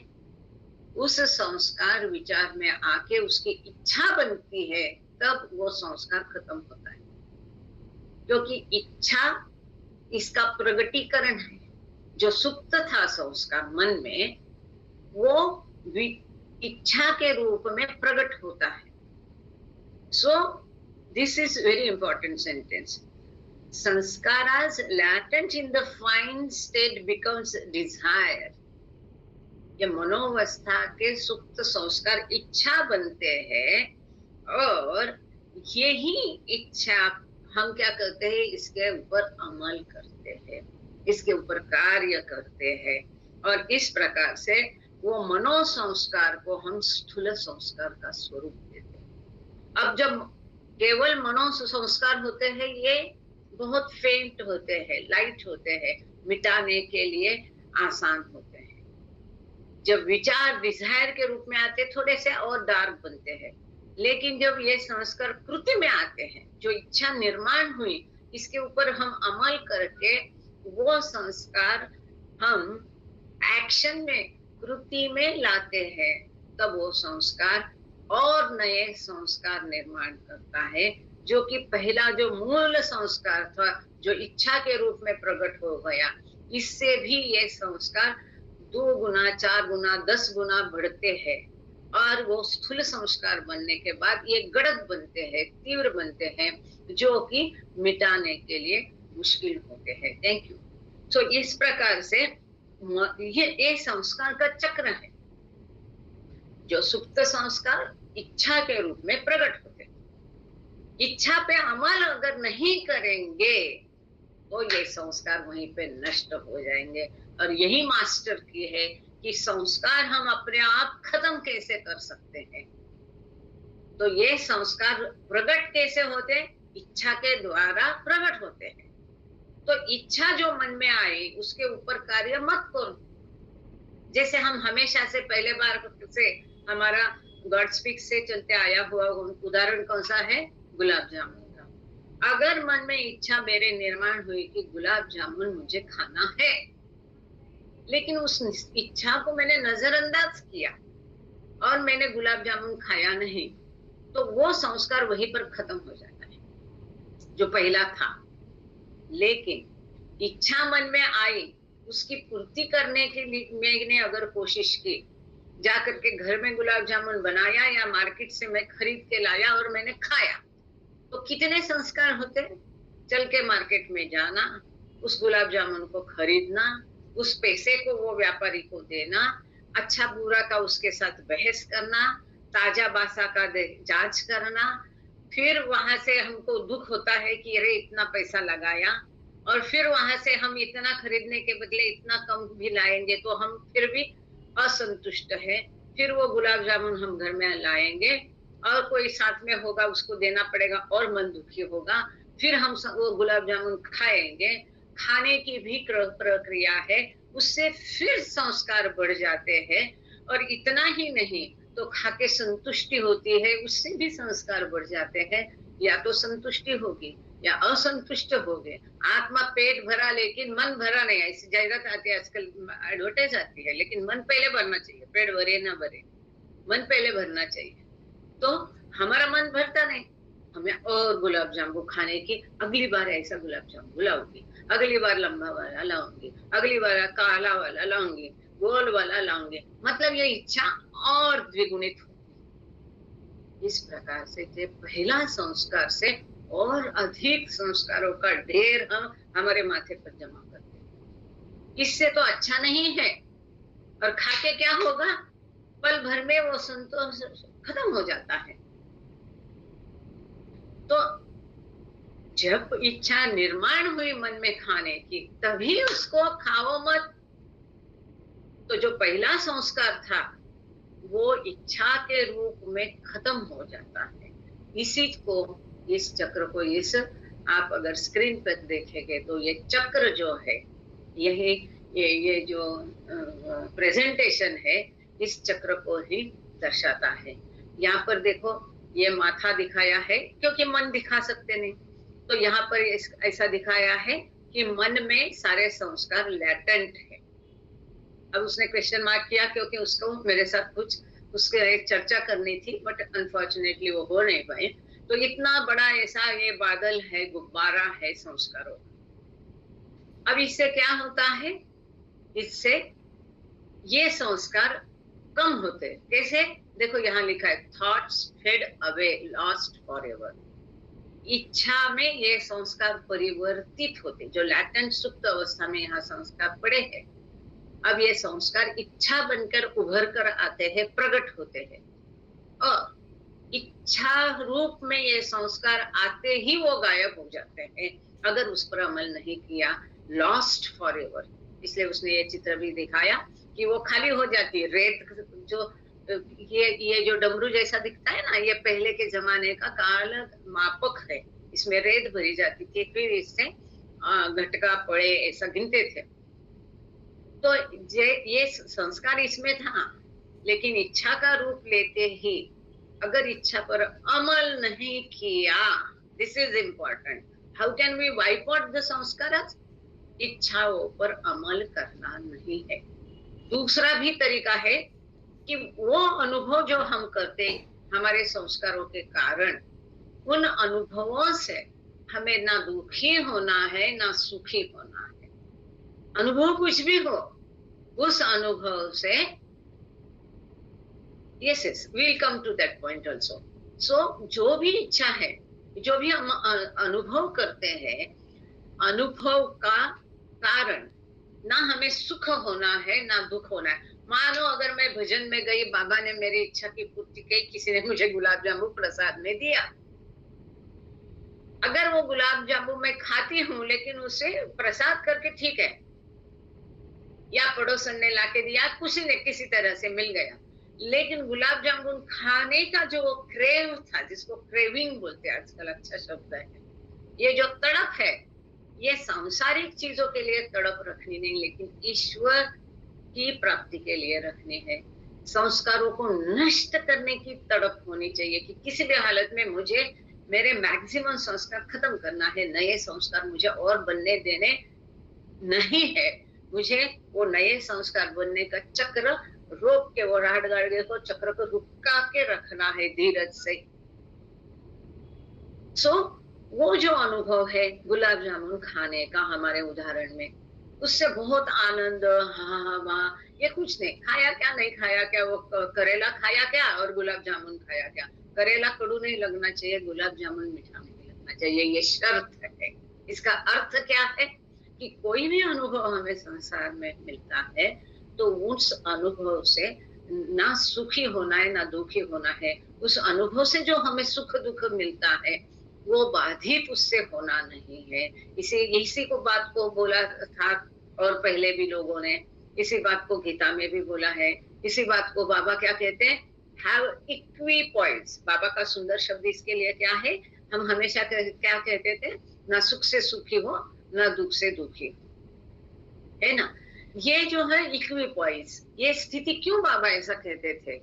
उस संस्कार विचार में आके उसकी इच्छा बनती है, तब वो संस्कार खत्म होता है. क्योंकि इच्छा इसका प्रगटीकरण है। जो सुप्त था संस्कार मन में, वो इच्छा के रूप में प्रकट होता है। So this is very important sentence. Sanskaras latent in the fine state becomes desire. ये मनोवस्था के सुप्त संस्कार इच्छा बनते हैं, और यही इच्छा हम क्या करते हैं, इसके ऊपर अमल करते हैं, इसके ऊपर कार्य करते हैं, और इस प्रकार से वो मनोसंस्कार को हम स्थूल संस्कार का स्वरूप देते हैं। अब जब केवल मनोसंस्कार होते हैं, ये बहुत फेंट होते हैं, लाइट होते हैं, मिटाने के लिए आसान होते हैं। जब विचार डिजायर के रूप में आते थोड़े से और डार्क बनते हैं, लेकिन जब ये संस्कार कृति में आते हैं, जो इच्छा निर्माण हुई, इसके ऊपर हम अमल करके वो संस्कार हम एक्शन में, कृति में लाते हैं, तब वो संस्कार और नए संस्कार निर्माण करता है, जो कि पहला जो मूल संस्कार था, जो इच्छा के रूप में प्रकट हो गया, इससे भी ये संस्कार 2 गुना, 4 गुना, 10 गुना बढ़ते हैं, और वो स्थूल संस्कार बनने के बाद ये गड़द बनते हैं, तीव्र बनते हैं, जो कि मिटाने के लिए मुश्किल होते हैं। Thank you. सो इस प्रकार से ये संस्कार का चक्र है। जो सुप्त संस्कार इच्छा के रूप में प्रकट होते हैं, इच्छा पे अमल अगर नहीं करेंगे तो ये संस्कार वहीं पे नष्ट हो जाएंगे। और यही मास्टर की है कि संस्कार हम अपने आप खत्म कैसे कर सकते हैं। तो ये संस्कार प्रकट कैसे होते हैं? इच्छा के द्वारा प्रकट होते हैं। तो इच्छा जो मन में आई, उसके ऊपर कार्य मत करो। जैसे हम हमेशा से पहले बार से हमारा गॉड स्पीक से चलते आया हुआ उदाहरण कौन सा है? गुलाब जामुन का। अगर मन में इच्छा मेरे निर्माण हुई कि गुलाब जामुन मुझे खाना है, लेकिन उस इच्छा को मैंने नजरअंदाज किया और मैंने गुलाब जामुन खाया नहीं, तो वो संस्कार वहीं पर खत्म हो जाता है जो पहला था। लेकिन इच्छा मन में आई, उसकी पूर्ति करने के लिए मैंने अगर कोशिश की, जाकर के घर में गुलाब जामुन बनाया या मार्केट से मैं खरीद के लाया और मैंने खाया, तो कितने संस्कार होते हैं? चल के मार्केट में जाना, उस गुलाब जामुन को खरीदना, उस पैसे को वो व्यापारी को देना, अच्छा बुरा का उसके साथ बहस करना, ताजा बासा का जांच करना, फिर वहां से हमको दुख होता है कि अरे इतना पैसा लगाया, और फिर वहां से हम इतना खरीदने के बदले इतना कम भी लाएंगे तो हम फिर भी असंतुष्ट है। फिर वो गुलाब जामुन हम घर में लाएंगे और कोई साथ में होगा, उसको देना पड़ेगा और मन दुखी होगा। फिर हम वो गुलाब जामुन खाएंगे, खाने की भी प्रक्रिया है, उससे फिर संस्कार बढ़ जाते हैं। और इतना ही नहीं तो खाके संतुष्टि होती है, उससे भी संस्कार बढ़ जाते हैं। या तो संतुष्टि होगी या असंतुष्ट हो गए। आत्मा पेट भरा लेकिन मन भरा नहीं, ऐसी जाहिरात आती है आजकल, एडवर्टाइज आती है, लेकिन मन पहले भरना चाहिए। पेट भरे ना भरे, मन पहले भरना चाहिए। तो हमारा मन भरता नहीं, हमें और गुलाब जामुन खाने की, अगली बार ऐसा गुलाब जामुन लाऊंगी, अगली बार लंबा वाला लाऊंगी, अगली बार काला वाला लाऊंगी, गोल वाला लाऊंगी, मतलब ये इच्छा और द्विगुणित होती। इस प्रकार से जो पहला संस्कार से और अधिक संस्कारों का ढेर हम हमारे माथे पर जमा करते हैं। इससे तो अच्छा नहीं है। और खाके क्या होगा? पल भर में वो संतोष खत्म हो जाता है। तो जब इच्छा निर्माण हुई मन में खाने की, तभी उसको खाओ मत। तो जो पहला संस्कार था वो इच्छा के रूप में खत्म हो जाता है। इसी को, इस चक्र को, इस आप अगर स्क्रीन पर देखेंगे तो ये चक्र जो है, यही ये जो प्रेजेंटेशन है, इस चक्र को ही दर्शाता है। यहाँ पर देखो, ये माथा दिखाया है क्योंकि मन दिखा सकते नहीं, तो यहाँ पर ऐसा दिखाया है कि मन में सारे संस्कार लैटेंट है। अब उसने क्वेश्चन मार्क किया क्योंकि उसको मेरे साथ कुछ उसके चर्चा करनी थी, बट अनफॉर्चुनेटली वो हो नहीं पाए। तो इतना बड़ा ऐसा ये बादल है, गुब्बारा है संस्कारों का। अब इससे क्या होता है, इससे ये संस्कार कम होते। कैसे? देखो यहाँ लिखा है thoughts fade away lost forever. इच्छा में ये संस्कार परिवर्तित होते, जो लैटेंट सुप्त अवस्था में यहाँ संस्कार पड़े हैं, अब ये संस्कार इच्छा बनकर उभर कर आते हैं, प्रकट होते हैं, और इच्छा रूप में ये संस्कार आते ही वो गायब हो जाते हैं अगर उस पर अमल नहीं किया, लॉस्ट फॉरएवर। इसलिए उसने ये चित्र भी दिखाया कि वो खाली हो जाती है। रेत जो ये जो डमरू जैसा दिखता है ना, ये पहले के जमाने का काल मापक है, इसमें रेत भरी जाती थी, फिर इससे घटका पड़े ऐसा गिनते थे। तो ये संस्कार इसमें था, लेकिन इच्छा का रूप लेते ही अगर इच्छा पर अमल नहीं किया, this is important, how can we wipe out the sanskar? इच्छाओं पर अमल करना नहीं है। दूसरा भी तरीका है कि वो अनुभव जो हम करते हमारे संस्कारों के कारण, उन अनुभवों से हमें ना दुखी होना है ना सुखी होना है। अनुभव कुछ भी हो, उस अनुभव से yes will come to that point also. So जो भी इच्छा है, जो भी हम अनुभव करते हैं, अनुभव का कारण ना हमें सुख होना है ना दुख होना है। मानो अगर मैं भजन में गई, बाबा ने मेरी इच्छा की पूर्ति की, किसी ने मुझे गुलाब जामुन प्रसाद में दिया, अगर वो गुलाब जामुन मैं खाती हूँ लेकिन उसे प्रसाद करके ठीक है, या पड़ोसन ने लाके दिया, किसी ने किसी तरह से मिल गया, लेकिन गुलाब जामुन खाने का जो क्रेव था, जिसको क्रेविंग बोलते हैं आजकल, अच्छा शब्द है, ये जो तड़प है, ये सांसारिक चीजों के लिए तड़प रखनी नहीं, लेकिन ईश्वर की प्राप्ति के लिए रखनी है। संस्कारों को नष्ट करने की तड़प होनी चाहिए कि किसी भी हालत में मुझे मेरे मैक्सिमम संस्कार खत्म करना है, नए संस्कार मुझे और बनने देने नहीं है, मुझे वो नए संस्कार बनने का चक्र रोक के, वो राड गाड़े को चक्र को रुका के रखना है धीरज से। सो वो जो अनुभव है गुलाब जामुन खाने का हमारे उदाहरण में, उससे बहुत आनंद, हाँ वाह, ये कुछ नहीं खाया क्या, नहीं खाया क्या, वो करेला खाया क्या और गुलाब जामुन खाया क्या। करेला कड़ू नहीं लगना चाहिए, गुलाब जामुन मीठा नहीं लगना चाहिए, ये शर्त है। इसका अर्थ क्या है कि कोई भी अनुभव हमें संसार में मिलता है तो उस अनुभव से ना सुखी होना है ना दुखी होना है। उस अनुभव से जो हमें सुख दुख मिलता है वो बाधित उससे होना नहीं है। इसी को बात को बोला था, और पहले भी लोगों ने इसी बात को गीता में भी बोला है। इसी बात को बाबा क्या कहते हैं, हैव इक्विपॉइस। बाबा का सुंदर शब्द इसके लिए क्या है, हम हमेशा क्या कहते थे, ना सुख से सुखी हो ना दुख से दुखी हो, है ना। ये जो है इक्विपॉइस, ये स्थिति क्यों बाबा ऐसा कहते थे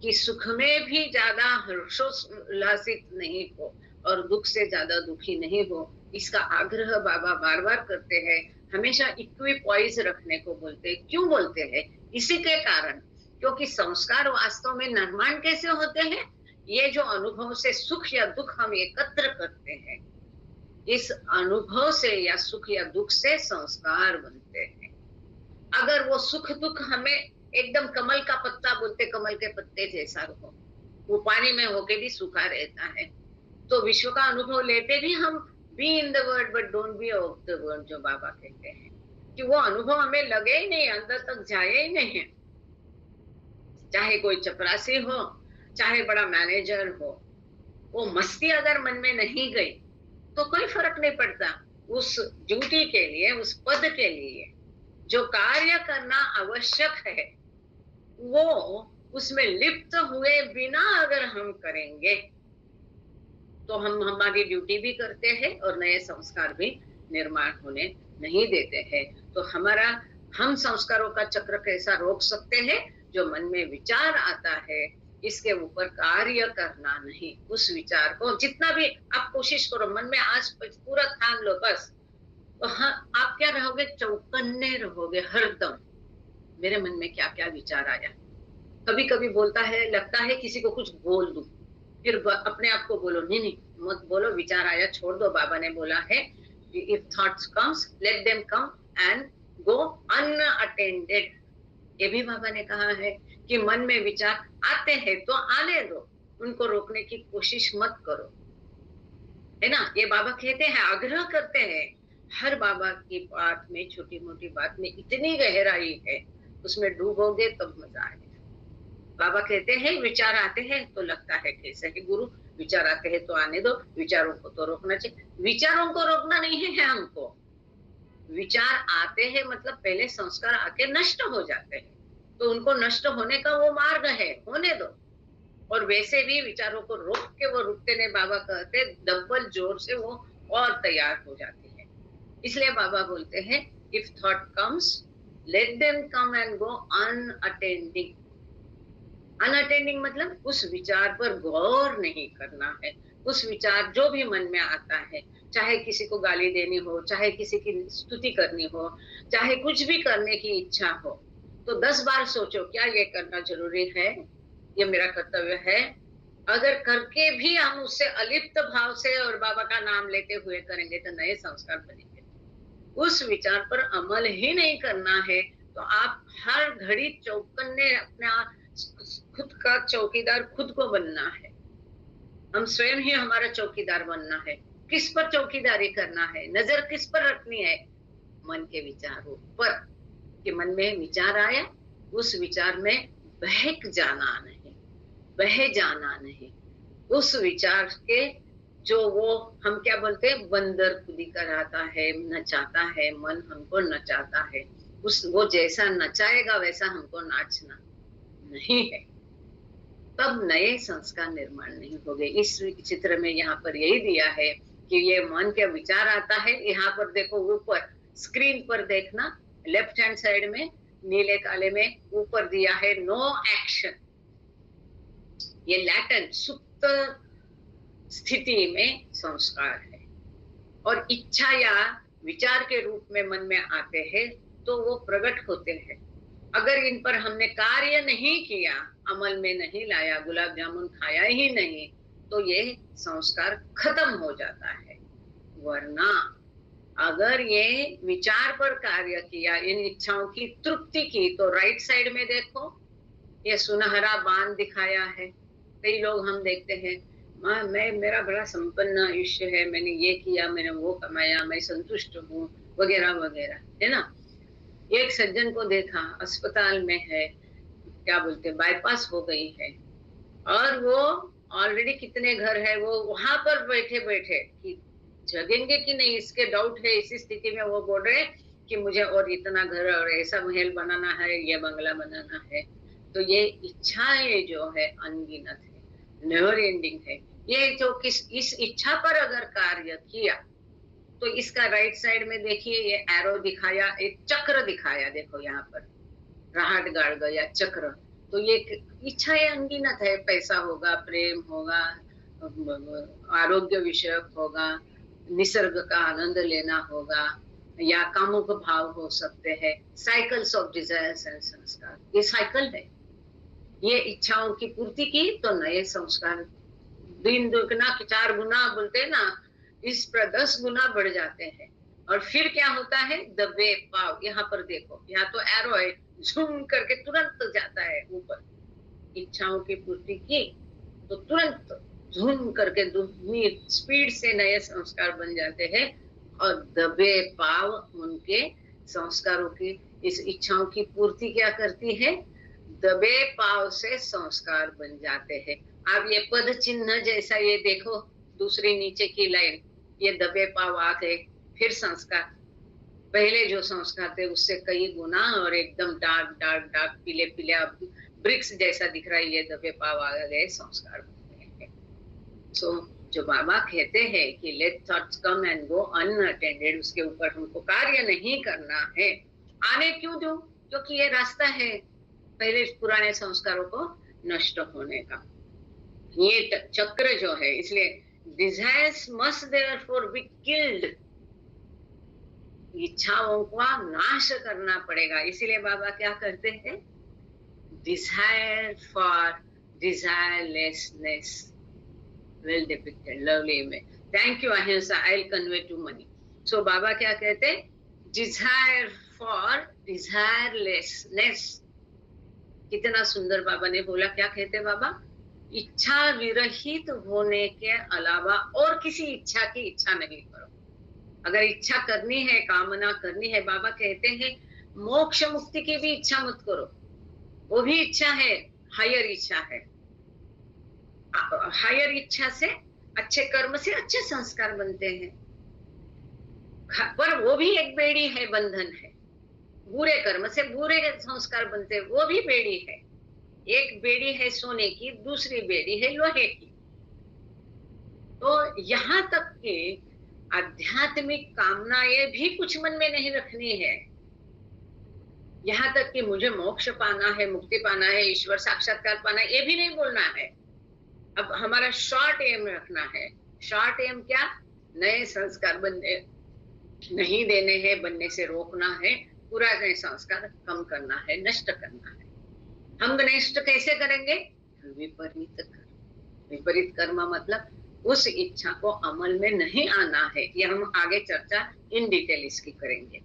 कि सुख में भी ज्यादा हर्षोल्लासित नहीं हो और दुख से ज्यादा दुखी नहीं हो, इसका आग्रह बाबा बार बार करते हैं। हमेशा इक्विपॉइस रखने को बोलते हैं। क्यों बोलते हैं? इसी के कारण, क्योंकि संस्कार वास्तव में निर्माण कैसे होते हैं, ये जो अनुभव से सुख या दुख हम एकत्र करते हैं, इस अनुभव से या सुख या दुख से संस्कार बनते हैं। अगर वो सुख दुख हमें एकदम कमल का पत्ता बोलते, कमल के पत्ते जैसा हो, वो पानी में होके भी सूखा रहता है, तो विश्व का अनुभव लेते भी हम be in the word but don't be of the word, जो बाबा कहते हैं कि वो अनुभव हमें लगे ही नहीं, अंदर तक जाए ही नहीं। चाहे कोई चपरासी हो, चाहे बड़ा मैनेजर हो, वो मस्ती अगर मन में नहीं गई तो कोई फर्क नहीं पड़ता। उस ड्यूटी के लिए, उस पद के लिए जो कार्य करना आवश्यक है, वो उसमें लिप्त हुए बिना अगर हम करेंगे तो हम हमारी ड्यूटी भी करते हैं और नए संस्कार भी निर्माण होने नहीं देते हैं। तो हम संस्कारों का चक्र कैसा रोक सकते हैं? जो मन में विचार आता है इसके ऊपर कार्य करना नहीं। उस विचार को जितना भी आप कोशिश करो, मन में आज पूरा ठान लो बस, तो हाँ, आप क्या रहोगे, चौकन्ने रहोगे हरदम। मेरे मन में क्या क्या विचार आया, कभी कभी बोलता है, लगता है किसी को कुछ बोल दूं, फिर अपने आप को बोलो, नहीं नहीं मत बोलो, विचार आया छोड़ दो। बाबा ने बोला है if thoughts comes let them come and go unattended. ये भी बाबा ने कहा है कि मन में विचार आते हैं तो आने दो, उनको रोकने की कोशिश मत करो, है ना। ये बाबा कहते हैं, आग्रह करते हैं। हर बाबा की बात में, छोटी मोटी बात में इतनी गहराई है, उसमें डूबोगे तब मजा आएगा। बाबा कहते हैं विचार आते हैं तो लगता है कैसे है गुरु, विचार आते हैं तो आने दो, विचारों को तो रोकना चाहिए। विचारों को रोकना नहीं है हमको, विचार आते हैं मतलब पहले संस्कार आके नष्ट हो जाते हैं, तो उनको नष्ट होने का वो मार्ग है, होने दो। और वैसे भी विचारों को रोक के वो रुकते नहीं, बाबा कहते डबल जोर से वो और तैयार हो जाती है। इसलिए बाबा बोलते हैं if thought comes let them come and go unattending. Unattending मतलब उस विचार पर गौर नहीं करना है। उस विचार जो भी मन में आता है, चाहे किसी को गाली देनी हो, चाहे किसी की स्तुति करनी हो, चाहे कुछ भी करने की इच्छा हो, तो 10 बार सोचो क्या ये करना जरूरी है, ये मेरा कर्तव्य है। अगर करके भी हम उससे अलिप्त भाव से और बाबा का नाम लेते हुए करेंगे तो नए संस्कार बनेंगे। उस विचार पर अमल ही नहीं करना है तो आप हर घड़ी चौकन्ने, अपना खुद का चौकीदार खुद को बनना है। हम स्वयं ही हमारा चौकीदार बनना है। किस पर चौकीदारी करना है, नजर किस पर रखनी है, मन के विचारों पर। कि मन में विचार आया, उस विचार में बहक जाना नहीं, बह जाना नहीं। उस विचार के जो वो हम क्या बोलते हैं, बंदर खुदी कराता है, नचाता है, मन हमको नचाता है। उस वो जैसा नचाएगा वैसा हमको नाचना नहीं है, तब नए संस्कार निर्माण नहीं होंगे। इस चित्र में यहाँ पर यही दिया है कि ये मन के विचार आता है। यहाँ पर देखो, ऊपर स्क्रीन पर देखना, लेफ्ट हैंड साइड में नीले काले में ऊपर दिया है नो एक्शन। ये लैटेंट सुप्त स्थिति में संस्कार है, और इच्छा या विचार के रूप में मन में आते हैं तो वो प्रकट होते हैं। अगर इन पर हमने कार्य नहीं किया, अमल में नहीं लाया, गुलाब जामुन खाया ही नहीं, तो ये संस्कार खत्म हो जाता है। वरना अगर ये विचार पर कार्य किया, इन इच्छाओं की तृप्ति की, तो राइट साइड में देखो ये सुनहरा बांध दिखाया है। कई लोग हम देखते हैं, मैं मेरा बड़ा संपन्न आयुष्य है, मैंने ये किया, मैंने वो कमाया, मैं संतुष्ट हूँ, वगैरह वगैरह, है ना। एक सज्जन को देखा, अस्पताल में है, क्या बोलते हैं, बाईपास हो गई है, और वो ऑलरेडी कितने घर है, वो वहां पर बैठे बैठे कि जगेंगे कि नहीं इसके डाउट है। इसी स्थिति में वो बोल रहे कि मुझे और इतना घर और ऐसा महल बनाना है, ये बंगला बनाना है। तो ये इच्छाएं जो है अनगिनत है, नेवर एंडिंग है। ये जो इस इच्छा पर अगर कार्य किया, तो इसका राइट साइड में देखिए ये एरो दिखाया, एक चक्र दिखाया, देखो यहाँ पर राहत गाड़ गया चक्र। तो ये इच्छाएं अनगिनत है, पैसा होगा, प्रेम होगा, आरोग्य विषयक होगा, निसर्ग का आनंद लेना होगा, या कामुक भाव हो सकते हैं। साइकिल्स ऑफ डिजायर्स एंड संस्कार, ये साइकिल है। ये इच्छाओं की पूर्ति की तो नए संस्कार दिन दुगना 4 गुना बोलते हैं ना, इस पर 10 गुना बढ़ जाते हैं। और फिर क्या होता है, दबे पाव, यहाँ पर देखो, यहाँ तो एरो है, झूम करके तुरंत जाता है ऊपर। इच्छाओं की पूर्ति की तो तुरंत झूम करके दुगनी स्पीड से नए संस्कार बन जाते हैं, और दबे पाव उनके संस्कारों की, इस इच्छाओं की पूर्ति क्या करती है, दबे पाव से संस्कार बन जाते हैं। अब ये पद चिन्ह जैसा ये देखो, दूसरी नीचे की लाइन, ये दबे पाव आ गए, फिर संस्कार पहले जो संस्कार थे उससे कई गुना, और एकदम डार्क डार्क डार्क पीले पीले ब्रिक्स जैसा दिख रहा है, ये दबे पाव आ गए, संस्कार बन गए हैं। सो जो बाबा कहते हैं कि let thoughts come and go unattended, उसके ऊपर हमको कार्य नहीं करना है। आने क्यों दूं, क्योंकि ये रास्ता है पहले पुराने संस्कारों को नष्ट होने का। ये चक्र जो है, इसलिए desires must therefore be killed, इच्छाओं का नाश करना पड़ेगा। इसीलिए बाबा क्या करते हैं, desire for desirelessness, well depicted, lovely image. Thank you Ahimsa, I will convey to Mani. So Baba क्या कहते, डिजायर फॉर डिजायरलेसनेस. कितना सुंदर बाबा ने बोला. क्या कहते बाबा, इच्छा विरहित होने के अलावा और किसी इच्छा की इच्छा नहीं करो. अगर इच्छा करनी है, कामना करनी है, बाबा कहते हैं मोक्ष मुक्ति की भी इच्छा मत करो. वो भी इच्छा है, हायर इच्छा है. हायर इच्छा से, अच्छे कर्म से अच्छे संस्कार बनते हैं, पर वो भी एक बेड़ी है, बंधन है. बुरे कर्म से बुरे संस्कार बनते हैं, वो भी बेड़ी है. एक बेड़ी है सोने की, दूसरी बेड़ी है लोहे की. तो यहाँ तक कि आध्यात्मिक कामनाएं भी कुछ मन में नहीं रखनी है. यहाँ तक कि मुझे मोक्ष पाना है, मुक्ति पाना है, ईश्वर साक्षात्कार पाना है, ये भी नहीं बोलना है. अब हमारा शॉर्ट एम रखना है. शॉर्ट एम क्या, नए संस्कार बनने नहीं देने हैं, बनने से रोकना है, पुराने संस्कार कम करना है, नष्ट करना है. हम नष्ट कैसे करेंगे, विपरीत कर्म. विपरीत कर्म मतलब उस इच्छा को अमल में नहीं आना है. ये हम आगे चर्चा इन डिटेल इसकी करेंगे.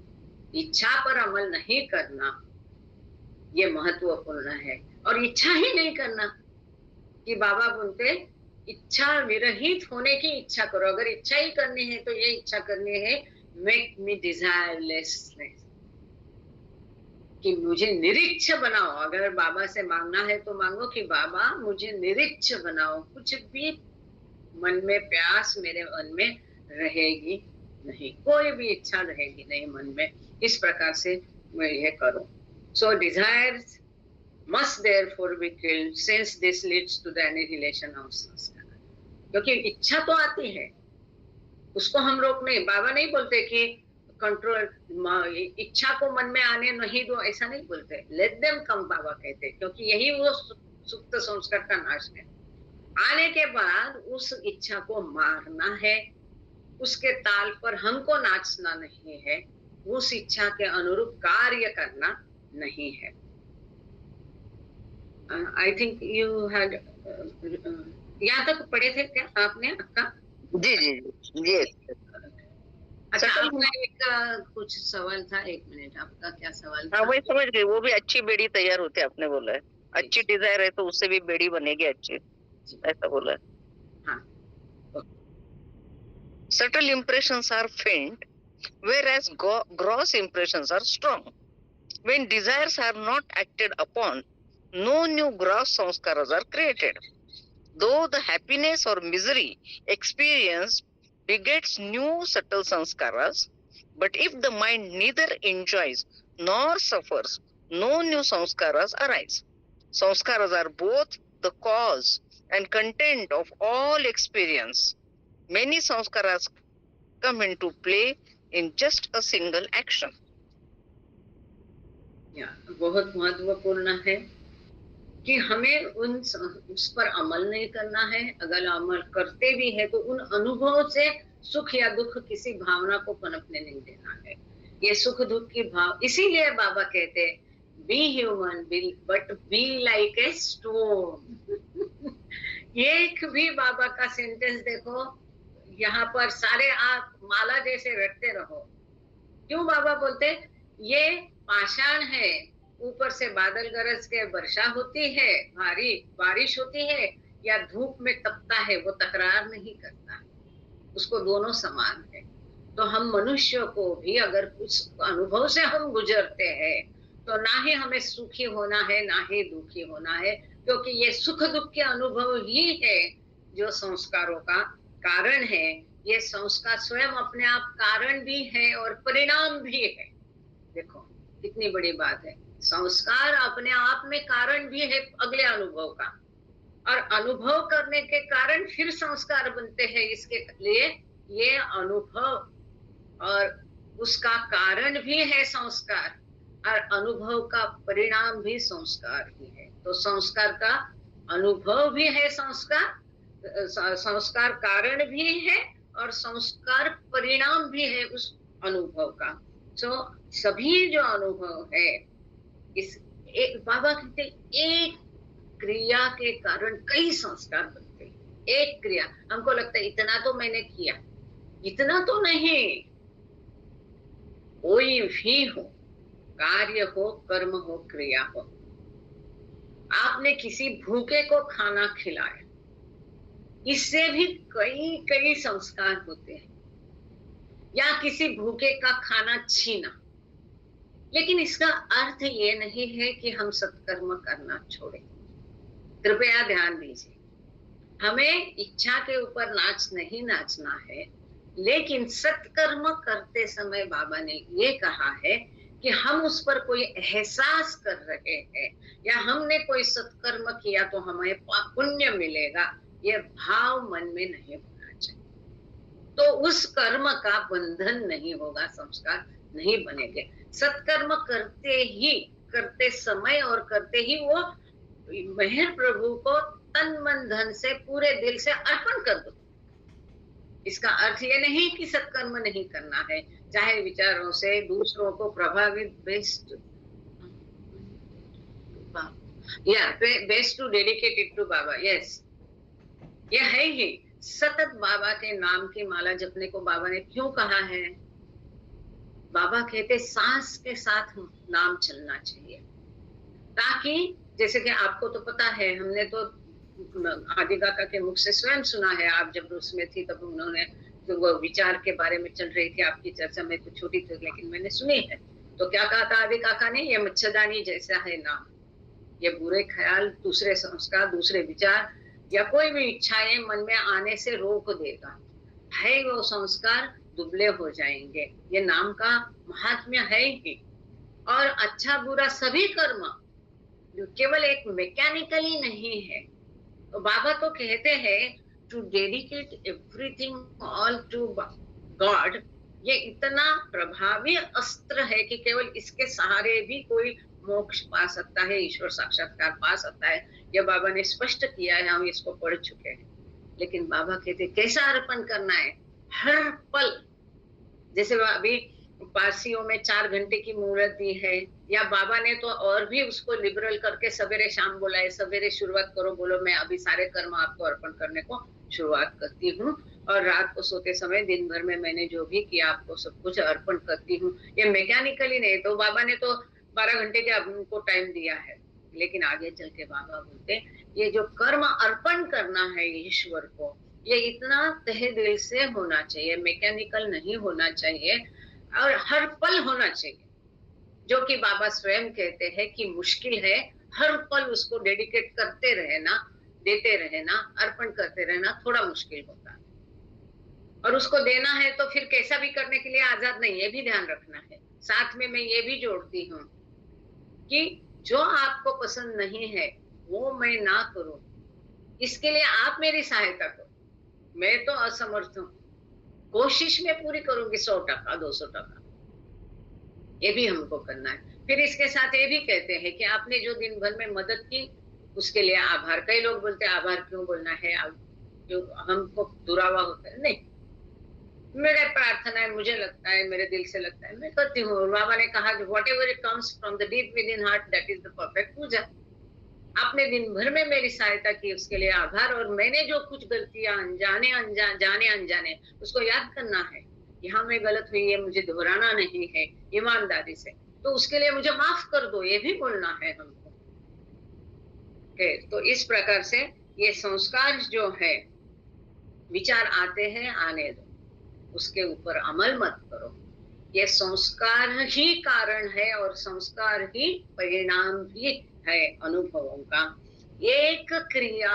इच्छा पर अमल नहीं करना, ये महत्वपूर्ण है. और इच्छा ही नहीं करना, कि बाबा बोलते इच्छा विरहित होने की इच्छा करो. अगर इच्छा ही करनी है तो ये इच्छा करनी है, मेक मी डिजायरलेसनेस, कि मुझे निरीक्ष बनाओ. अगर बाबा से मांगना है तो मांगो कि बाबा मुझे निरीक्ष बनाओ. कुछ भी मन में प्यास मेरे मन में रहेगी नहीं, कोई भी इच्छा रहेगी नहीं मन में. इस प्रकार से मैं ये करूं. सो desires must therefore be killed since this leads to the annihilation of संस्कार. क्योंकि इच्छा तो आती है, उसको हम रोक नहीं. बाबा नहीं बोलते कि कंट्रोल, इच्छा को मन में आने नहीं दो, ऐसा नहीं बोलते. लेट देम कम, बाबा कहते, क्योंकि यही वो सुप्त संस्कार का नाश है. आने के बाद उस इच्छा को मारना है, उसके ताल पर हमको नाचना नहीं है, उस इच्छा के अनुरूप कार्य करना नहीं है. आई थिंक यू हैड यहाँ तक पढ़े थे क्या आपने आपका? जी जी जी. अच्छा, आपका एक कुछ सवाल था. 1 मिनट, आपका क्या सवाल था? हाँ, वही समझ गई. वो भी अच्छी बेड़ी तैयार होती है, आपने बोला है. अच्छी डिजायर है तो उससे भी बेड़ी बनेगी अच्छी, ऐसा बोला है. हाँ. Subtle impressions are faint, whereas gross impressions are strong. When desires are not acted upon, no new gross sanskaras are created. Though the happiness or misery experienced begets new subtle sanskaras, but if the mind neither enjoys nor suffers, no new sanskaras arise. Sanskaras are both the cause and content of all experience. Many sanskaras come into play in just a single action. बहुत महत्वपूर्ण है कि हमें उस पर अमल नहीं करना है. अगर अमल करते भी है तो उन अनुभव से सुख या दुख किसी भावना को पनपने नहीं देना है. ये सुख दुख की भाव, इसीलिए बाबा कहते be human but be like a stone. एक भी बाबा का सेंटेंस देखो, यहाँ पर सारे आप माला जैसे रटते रहो. क्यों बाबा बोलते, ये पाषाण है, ऊपर से बादल गरज के वर्षा होती है, भारी बारिश होती है, या धूप में तपता है, वो तकरार नहीं करता, उसको दोनों समान है. तो हम मनुष्य को भी अगर कुछ अनुभव से हम गुजरते हैं तो ना ही हमें सुखी होना है ना ही दुखी होना है, क्योंकि ये सुख दुख के अनुभव ही है जो संस्कारों का कारण है. ये संस्कार स्वयं अपने आप कारण भी है और परिणाम भी है. देखो कितनी बड़ी बात है. संस्कार अपने आप में कारण भी है अगले अनुभव का, और अनुभव करने के कारण फिर संस्कार बनते हैं. इसके लिए ये अनुभव और उसका कारण भी है संस्कार, और अनुभव का परिणाम भी संस्कार ही है. तो संस्कार का अनुभव भी है संस्कार, संस्कार कारण भी है और संस्कार परिणाम भी है उस अनुभव का. तो सभी जो अनुभव है, इस एक बाबा कहते एक क्रिया के कारण कई संस्कार बनते हैं. एक क्रिया। हमको लगता है इतना तो मैंने किया, इतना तो नहीं। कोई भी हो, कार्य हो, कर्म हो, क्रिया हो, आपने किसी भूखे को खाना खिलाया, इससे भी कई कई संस्कार होते हैं। या किसी भूखे का खाना छीना, लेकिन इसका अर्थ ये नहीं है कि हम सत्कर्म करना छोड़ें। कृपया ध्यान दीजिए, हमें इच्छा के ऊपर नाच नहीं नाचना है, लेकिन सत्कर्म करते समय बाबा ने ये कहा है कि हम उस पर कोई एहसास कर रहे हैं या हमने कोई सत्कर्म किया तो हमें पुण्य मिलेगा, ये भाव मन में नहीं होना चाहिए। तो उस कर्म का बंधन नहीं होगा, संस्कार नहीं बनेंगे। सत्कर्म करते समय और करते ही वो मेहर प्रभु को तन मन धन से पूरे दिल से अर्पण कर दो। इसका अर्थ ये नहीं कि सत्कर्म नहीं करना है, चाहे विचारों से दूसरों को प्रभावित, best to dedicate it to Baba. Yes, यह है ही। सतत बाबा के नाम की माला जपने को बाबा ने क्यों कहा है? बाबा कहते सांस के साथ नाम चलना चाहिए, ताकि जैसे कि आपको तो पता है, हमने तो आदि काका के मुख से स्वयं सुना है। आप जब उसमें थी तब उन्होंने तो वो विचार के बारे में चल रही थी आपकी चर्चा में, तो छोटी थी लेकिन मैंने सुनी है। तो क्या कहा था आदि काका ने? ये मच्छरदानी जैसा है नाम, ये बुरे ख्याल, दूसरे संस्कार, दूसरे विचार या कोई भी इच्छाएं मन में आने से रोक देगा। है वो संस्कार दुबले हो जाएंगे। ये नाम का महात्म्य है ही। और अच्छा बुरा सभी कर्म केवल एक मैकेनिकली नहीं है। तो बाबा तो कहते हैं to dedicate everything all to God. ये इतना प्रभावी अस्त्र है कि केवल इसके सहारे भी कोई मोक्ष पा सकता है, ईश्वर साक्षात्कार पा सकता है। यह बाबा ने स्पष्ट किया है, हम इसको पढ़ चुके हैं। लेकिन बाबा कहते कैसा अर्पण करना है? हर पल। जैसे अभी पारसियों में 4 घंटे की मुहूर्त दी है, या बाबा ने तो और भी उसको लिबरल करके सवेरे शाम बोला है, सवेरे शुरुआत करो, बोलो मैं अभी सारे कर्म आपको अर्पण करने को शुरुआत करती हूँ, और रात को सोते समय दिन भर में मैंने जो भी किया आपको सब कुछ अर्पण करती हूँ। ये मैकेनिकली नहीं। तो बाबा ने तो 12 घंटे के हमको टाइम दिया है, लेकिन आगे चल के बाबा बोलते ये जो कर्म अर्पण करना है ईश्वर को, ये इतना तहे दिल से होना चाहिए, मैकेनिकल नहीं होना चाहिए, और हर पल होना चाहिए। जो कि बाबा स्वयं कहते हैं कि मुश्किल है, हर पल उसको डेडिकेट करते रहना, देते रहना, अर्पण करते रहना थोड़ा मुश्किल होता है। और उसको देना है तो फिर कैसा भी करने के लिए आजाद नहीं, ये भी ध्यान रखना है। साथ में मैं ये भी जोड़ती हूँ कि जो आपको पसंद नहीं है वो मैं ना करूं, इसके लिए आप मेरी सहायता करो। मैं तो असमर्थ हूँ, कोशिश में पूरी करूंगी 100%, 200%। ये भी हमको करना है। फिर इसके साथ ये भी कहते हैं कि आपने जो दिन भर में मदद की उसके लिए आभार। कई लोग बोलते हैं आभार क्यों बोलना है, क्यों हमको दुरावा होता है? नहीं, मेरे प्रार्थना है, मुझे लगता है, मेरे दिल से लगता है, मैं करती हूँ। बाबा ने कहा whatever it comes from the deep within heart, that is the perfect पूजा। आपने दिन भर में मेरी सहायता की उसके लिए आभार, और मैंने जो कुछ गलतियां जाने अनजाने उसको याद करना है, यहाँ में गलत हुई है, मुझे दोहराना नहीं है ईमानदारी से, तो उसके लिए मुझे माफ कर दो, ये भी बोलना है हमको। तो इस प्रकार से ये संस्कार जो है, विचार आते हैं आने दो, उसके ऊपर अमल मत करो। ये संस्कार ही कारण है और संस्कार ही परिणाम भी है अनुभवों का। एक क्रिया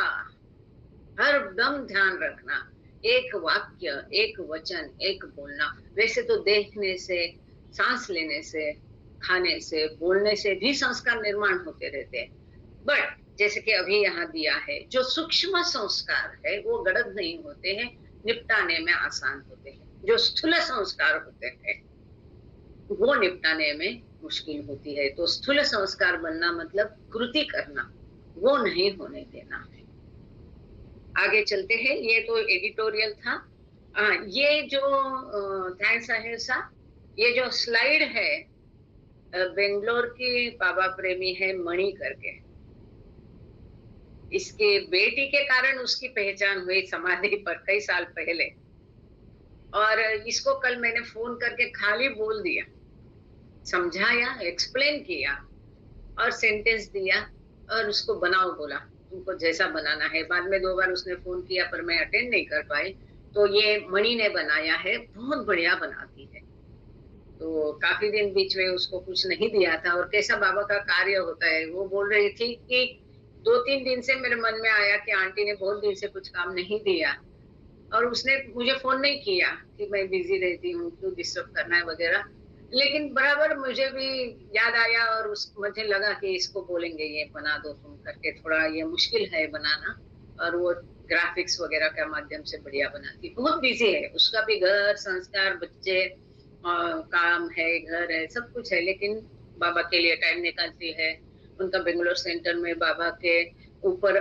हर दम ध्यान रखना, एक वाक्य, एक वचन, एक बोलना। वैसे तो देखने से, सांस लेने से, खाने से, बोलने से भी संस्कार निर्माण होते रहते हैं, बट जैसे कि अभी यहाँ दिया है, जो सूक्ष्म संस्कार है वो गलत नहीं होते हैं, निपटाने में आसान होते हैं। जो स्थूल संस्कार होते हैं वो निपटाने में मुश्किल होती है। तो स्थूल संस्कार बनना मतलब कृति करना, वो नहीं होने देना है। आगे चलते हैं। ये तो एडिटोरियल था। ये जो थैंक्स अहिंसा, ये जो स्लाइड है बेंगलोर की बाबा प्रेमी है मणि करके, इसके बेटी के कारण उसकी पहचान हुई समाधि पर कई साल पहले। और इसको कल मैंने फोन करके खाली बोल दिया, समझाया, एक्सप्लेन किया और सेंटेंस दिया और उसको बनाओ बोला, तुमको जैसा बनाना है। बाद में 2 बार उसने फोन किया पर मैं अटेंड नहीं कर पाई। तो ये मणि ने बनाया है, बहुत बढ़िया बनाती है। तो काफी दिन बीच में उसको कुछ नहीं दिया था और कैसा बाबा का कार्य होता है। वो बोल रही थी कि 2-3 दिन से मेरे मन में आया कि आंटी ने बहुत दिन से कुछ काम नहीं दिया और उसने मुझे फोन नहीं किया कि मैं बिजी रहती हूँ, क्यों डिस्टर्ब करना है वगैरह। लेकिन बराबर मुझे भी याद आया और मुझे लगा कि इसको बोलेंगे ये बना दो तुम करके, थोड़ा ये मुश्किल है बनाना। और वो ग्राफिक्स वगैरह के माध्यम से बढ़िया बनाती, बहुत बिजी है, उसका भी घर संस्कार, बच्चे, काम है, घर है, सब कुछ है, लेकिन बाबा के लिए टाइम निकालती है। उनका बेंगलोर सेंटर में बाबा के ऊपर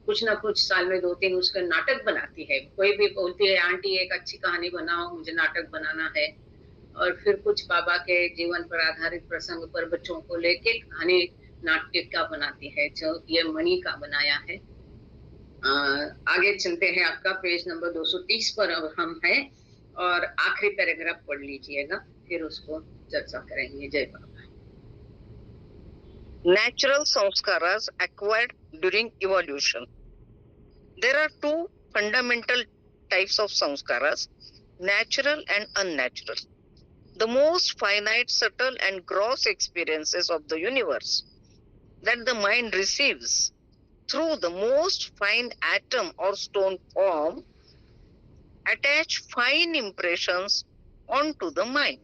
कुछ ना कुछ साल में 2-3 उसका नाटक बनाती है। कोई भी बोलती है आंटी एक अच्छी कहानी बनाओ, मुझे नाटक बनाना है। और फिर कुछ बाबा के जीवन पर आधारित प्रसंग पर बच्चों को लेके कहानी नाट्य का बनाती है, जो ये मणि का बनाया है। आगे चलते हैं, आपका पेज नंबर 230 पर अब हम हैं और आखिरी पैराग्राफ पढ़ लीजिएगा, फिर उसको चर्चा करेंगे। जय बाबा। Natural sanskaras acquired during evolution. There are 2 fundamental types of sanskaras, natural and unnatural. The most finite, subtle and gross experiences of the universe that the mind receives through the most fine atom or stone form attach fine impressions onto the mind.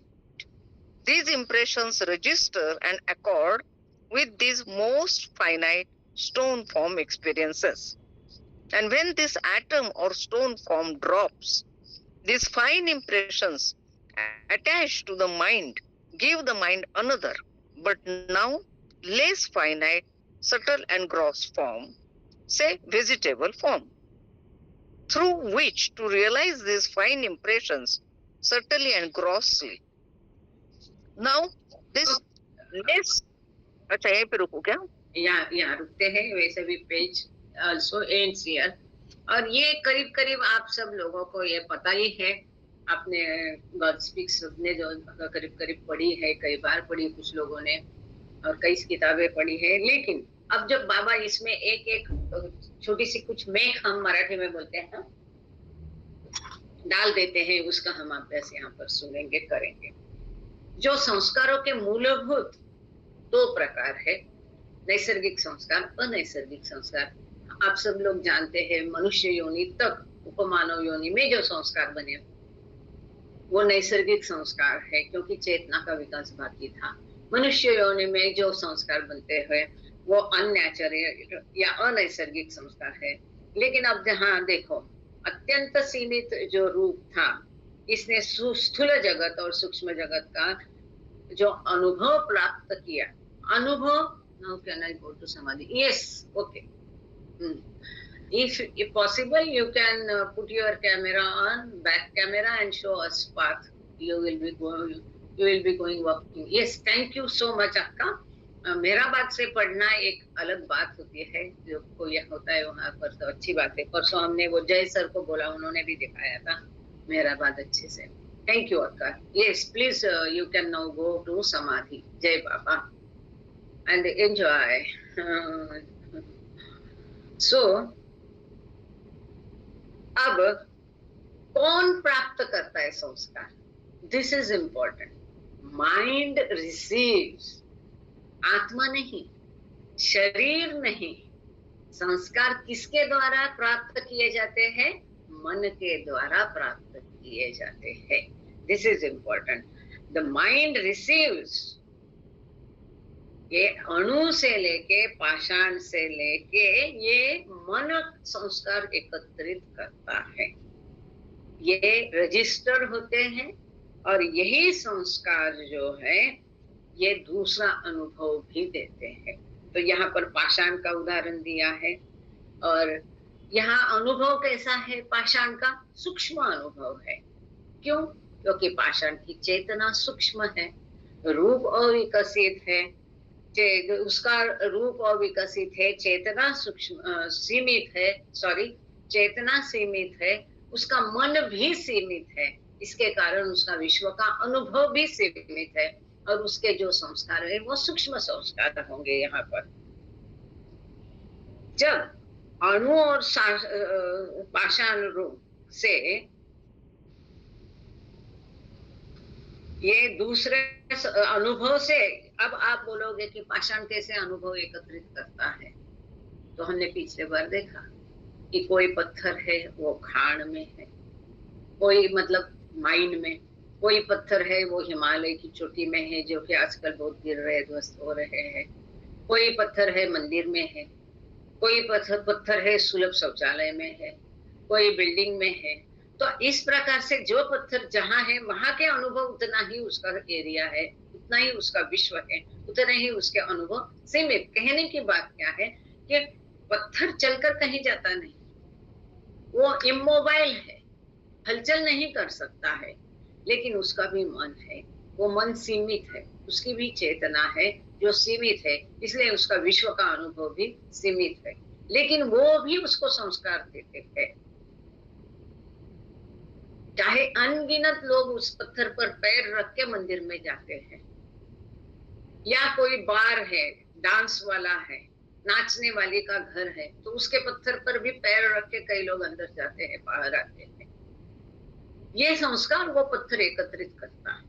These impressions register and accord with these most finite stone form experiences. And when this atom or stone form drops, these fine impressions attached to the mind give the mind another, but now less finite, subtle and gross form, say vegetable form, through which to realize these fine impressions subtly and grossly. Now this less, अच्छा यहीं पे रुको क्या? यहाँ रुकते हैं, वैसे भी पेज also ends here। और ये करीब करीब आप सब लोगों को ये पता ही है, आपने गॉड स्पीक्स ने जो करीब करीब पढ़ी है, कई बार पढ़ी कुछ लोगों ने और कई किताबें पढ़ी है। लेकिन अब जब बाबा इसमें एक एक छोटी सी कुछ मेख, हम मराठी में बोलते हैं, डाल देते हैं, उसका हम अभ्यास यहाँ पर सुनेंगे, करेंगे। जो संस्कारों के मूलभूत 2 प्रकार है, नैसर्गिक संस्कार, अनैसर्गिक संस्कार। आप सब लोग जानते हैं मनुष्य योनि तक, उपमानव योनि में जो संस्कार बने वो नैसर्गिक संस्कार है, क्योंकि चेतना का विकास बाकी था। मनुष्य योनि में जो संस्कार बनते हैं वो अननेचुरल या अनैसर्गिक संस्कार है। लेकिन अब जहाँ देखो, अत्यंत सीमित जो रूप था, इसने स्थूल जगत और सूक्ष्म जगत का जो अनुभव प्राप्त किया, अनुभव, now can I go to samadhi? Yes, okay. If possible, you can put your camera on, back camera, and show us path. You will be going walking. Yes, thank you so much, अक्का। मेरा बात से पढ़ना एक अलग बात होती है, जो कोई होता है वहाँ पर, तो अच्छी बात है। परसों हमने वो जय सर को बोला, उन्होंने भी दिखाया था मेरा बात अच्छे से। थैंक यू अक्का। Yes, please, you can now go to samadhi. जय बाबा and enjoy. So, अब कौन प्राप्त करता है संस्कार? This is important. Mind receives, आत्मा नहीं, शरीर नहीं। संस्कार किसके द्वारा प्राप्त किए जाते हैं? मन के द्वारा प्राप्त किए जाते हैं। This is important. The mind receives, ये अणु से लेके पाषाण से लेके ये मन संस्कार एकत्रित करता है, ये रजिस्टर होते हैं और यही संस्कार जो है ये दूसरा अनुभव भी देते हैं। तो यहाँ पर पाषाण का उदाहरण दिया है और यहाँ अनुभव कैसा है? पाषाण का सूक्ष्म अनुभव है। क्यों? क्योंकि पाषाण की चेतना सूक्ष्म है, रूप अविकसित है, उसका रूप अविकसित है, चेतना सूक्ष्म सीमित है, सॉरी चेतना सीमित है, उसका मन भी सीमित है, इसके कारण उसका विश्व का अनुभव भी सीमित है, और उसके जो संस्कार है वो सूक्ष्म संस्कार होंगे। यहाँ पर जब अणु और पाषाण रूप से ये दूसरे अनुभव से, अब आप बोलोगे कि पाषाण कैसे अनुभव एकत्रित करता है, तो हमने पिछले बार देखा कि कोई पत्थर है वो खान में है, कोई मतलब माइन में, कोई पत्थर है वो हिमालय की चोटी में है जो कि आजकल बहुत गिर रहे, ध्वस्त हो रहे हैं, कोई पत्थर है मंदिर में है, कोई पत्थर है सुलभ शौचालय में है, कोई बिल्डिंग में है। तो इस प्रकार से जो पत्थर जहाँ है वहां के अनुभव उतना ही उसका एरिया है, उतना ही उसका विश्व है, उतना ही उसके अनुभव सीमित। कहने की बात क्या है कि पत्थर चलकर कहीं जाता नहीं, वो इमोबाइल है, हलचल नहीं कर सकता है, लेकिन उसका भी मन है, वो मन सीमित है, उसकी भी चेतना है जो सीमित है, इसलिए उसका विश्व का अनुभव भी सीमित है, लेकिन वो भी उसको संस्कार देते हैं। चाहे अनगिनत लोग उस पत्थर पर पैर रख के मंदिर में जाते हैं, या कोई बार है, डांस वाला है, नाचने वाली का घर है, तो उसके पत्थर पर भी पैर रख के कई लोग अंदर जाते हैं, बाहर आते हैं। ये संस्कार वो पत्थर एकत्रित करता है,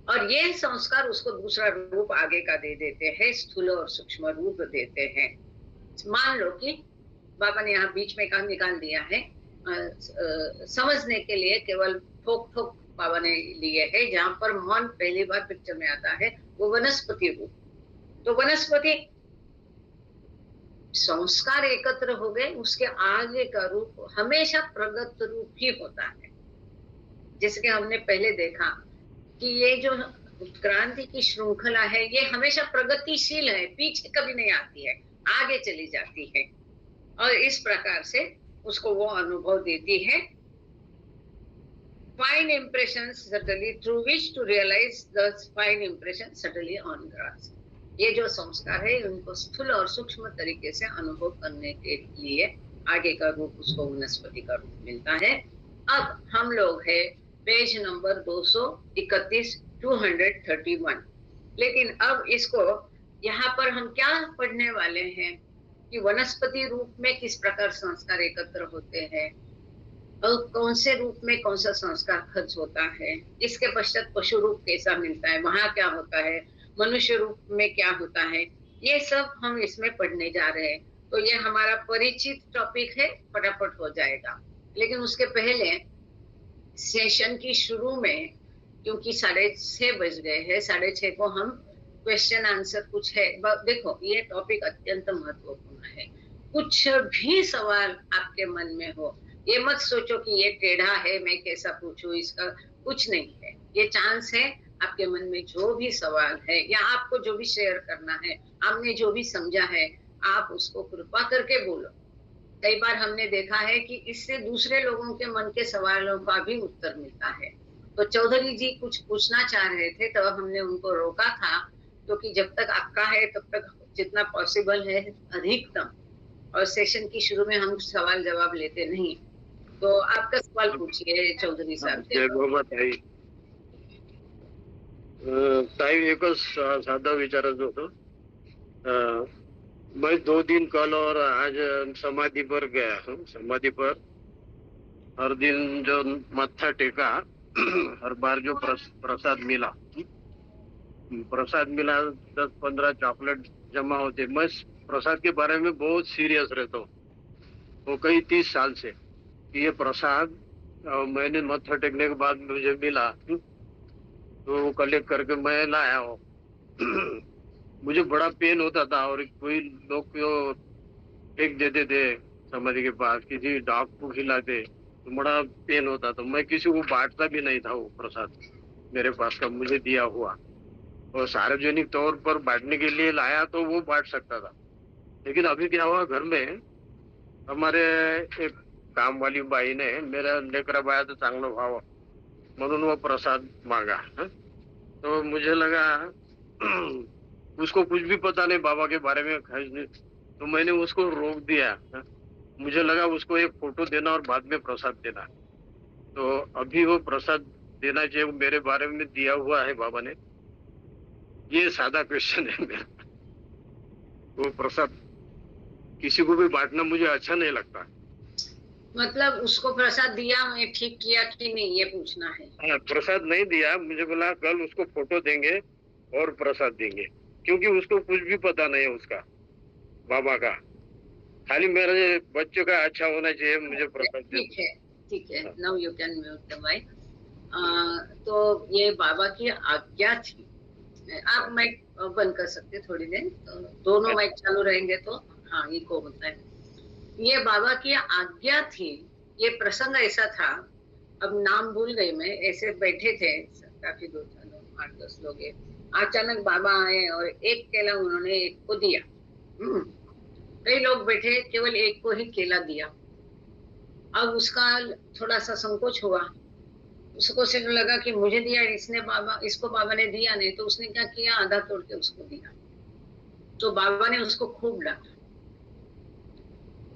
और ये संस्कार उसको दूसरा रूप आगे का दे देते हैं, स्थूल और सूक्ष्म रूप देते हैं। मान लो कि बाबा ने यहाँ बीच में काम निकाल दिया है, समझने के लिए केवल ठोक ठोक बाबा ने लिए है, जहां पर मन पहली बार पिक्चर में आता है, वो वनस्पति रूप। तो वनस्पति संस्कार एकत्र हो गए, उसके आगे का रूप हमेशा प्रगत रूप ही होता है। जैसे कि हमने पहले देखा कि ये जो उत्क्रांति की श्रृंखला है ये हमेशा प्रगतिशील है, पीछे कभी नहीं आती है, आगे चली जाती है, और इस प्रकार से उसको वो अनुभव देती है। Fine impression subtly through which to realise the fine impression subtly on grass. ये जो संस्कार है उनको स्थूल और सूक्ष्म तरीके से अनुभव करने के लिए आगे का रूप उसको वनस्पति का रूप मिलता है। अब हम लोग है पेज नंबर 231 231। लेकिन अब इसको यहाँ पर हम क्या पढ़ने वाले हैं कि वनस्पति रूप में किस प्रकार संस्कार एकत्र होते हैं, और कौन से रूप में कौन सा संस्कार खर्च होता है, इसके पश्चात पशु रूप कैसा मिलता है, वहां क्या होता है, मनुष्य रूप में क्या होता है, ये सब हम इसमें पढ़ने जा रहे हैं। तो ये हमारा परिचित टॉपिक है, फटाफट हो जाएगा। लेकिन उसके पहले सेशन की शुरू में, क्योंकि 6:30 बज गए हैं, 6:30 को हम क्वेश्चन आंसर कुछ है, देखो ये टॉपिक अत्यंत महत्वपूर्ण है। कुछ भी सवाल आपके मन में हो, ये मत सोचो कि ये टेढ़ा है, मैं कैसा पूछूं इसका, कुछ नहीं है। ये चांस है, आपके मन में जो भी सवाल है या आपको जो भी शेयर करना है, आपने जो भी समझा है, आप उसको कृपा करके बोलो। कई बार हमने देखा है कि इससे दूसरे लोगों के मन के सवालों का भी उत्तर मिलता है। तो चौधरी जी कुछ पूछना चाह रहे थे, तो हमने उनको रोका था, क्योंकि जब तक आपका है तब तक जितना पॉसिबल है अधिकतम, और सेशन की शुरू में हम सवाल जवाब लेते नहीं। तो आपका सवाल पूछिए चौधरी साहब। जय बाबा ताई। ताई एकच साधा विचारायचं होतं। मैं 2 दिन कल और आज समाधि पर गया हूँ। समाधि पर हर दिन जो मत्था टेका, हर बार जो प्रसाद मिला 10-15 चॉकलेट जमा होते। मैं प्रसाद के बारे में बहुत सीरियस रहता हूँ, वो कई 30 साल से। ये प्रसाद मैंने मत्था टेकने के बाद मुझे मिला, तो वो कलेक्ट करके मैं लाया हूँ। मुझे बड़ा पेन होता था, और कोई लोग को फेंक देते थे समाधि के पास, किसी डॉग को खिलाते, तो बड़ा पेन होता था। मैं किसी को बांटता भी नहीं था वो प्रसाद मेरे पास का मुझे दिया हुआ, और सार्वजनिक तौर पर बांटने के लिए लाया तो वो बांट सकता था। लेकिन अभी क्या हुआ, घर में हमारे एक काम वाली बाई ने मेरा लेकरा बाळाचं चांगलं व्हावं म्हणून वो प्रसाद मांगा। तो मुझे लगा उसको कुछ भी पता नहीं बाबा के बारे में खास नहीं, तो मैंने उसको रोक दिया। मुझे लगा उसको एक फोटो देना और बाद में प्रसाद देना। तो अभी वो प्रसाद देना चाहिए, वो मेरे बारे में दिया हुआ है बाबा ने। ये सादा क्वेश्चन है मेरा। वो प्रसाद किसी को भी बांटना मुझे अच्छा नहीं लगता। मतलब उसको प्रसाद दिया, मैं ठीक किया कि नहीं, ये पूछना है। हाँ, प्रसाद नहीं दिया, मुझे बोला कल उसको फोटो देंगे और प्रसाद देंगे, क्योंकि उसको कुछ भी पता नहीं है उसका बाबा का। खाली मेरे बच्चों का अच्छा होना चाहिए, मुझे प्रसाद दे। ठीक है, ठीक है, now you can mute the mic. तो ये बाबा की आज्ञा थी। आप माइक बंद कर सकते थोड़ी देर, तो दोनों माइक चालू रहेंगे तो हाँ ये को होता है। ये बाबा की आज्ञा थी। ये प्रसंग ऐसा था, अब नाम भूल गई मैं, ऐसे बैठे थे काफी 8-10 लोग, अचानक बाबा आए और एक केला उन्होंने एक को दिया। कई लोग बैठे, केवल एक को ही केला दिया। अब उसका थोड़ा सा संकोच हुआ, उसको सिर्फ लगा कि मुझे दिया, इसको बाबा ने दिया नहीं, तो उसने क्या किया, आधा तोड़ के उसको दिया। तो बाबा ने उसको खूब डांटा।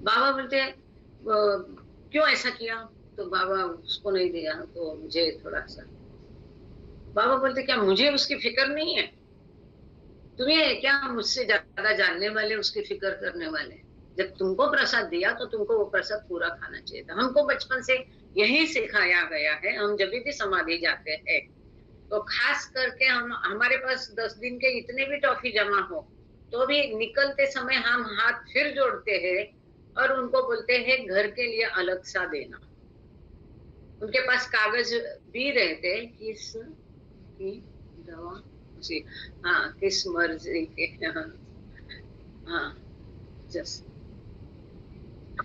बाबा बोलते क्यों ऐसा किया? तो बाबा उसको नहीं दिया तो मुझे थोड़ा सा। बाबा बोलते क्या मुझे उसकी फिक्र नहीं है? तुम्हें क्या मुझसे ज्यादा जानने वाले, उसकी फिक्र करने वाले? जब तुमको प्रसाद दिया तो तुमको वो प्रसाद पूरा खाना चाहिए था। हमको बचपन से यही सिखाया गया है। हम जब भी समाधि जाते हैं तो खास करके हमारे पास 10 दिन के इतने भी टॉफी जमा हो तो भी निकलते समय हम हाथ फिर जोड़ते हैं और उनको बोलते हैं घर के लिए अलग सा देना। उनके पास कागज भी रहते किस की दवा, हाँ किस मर्जी के, हाँ जस्ट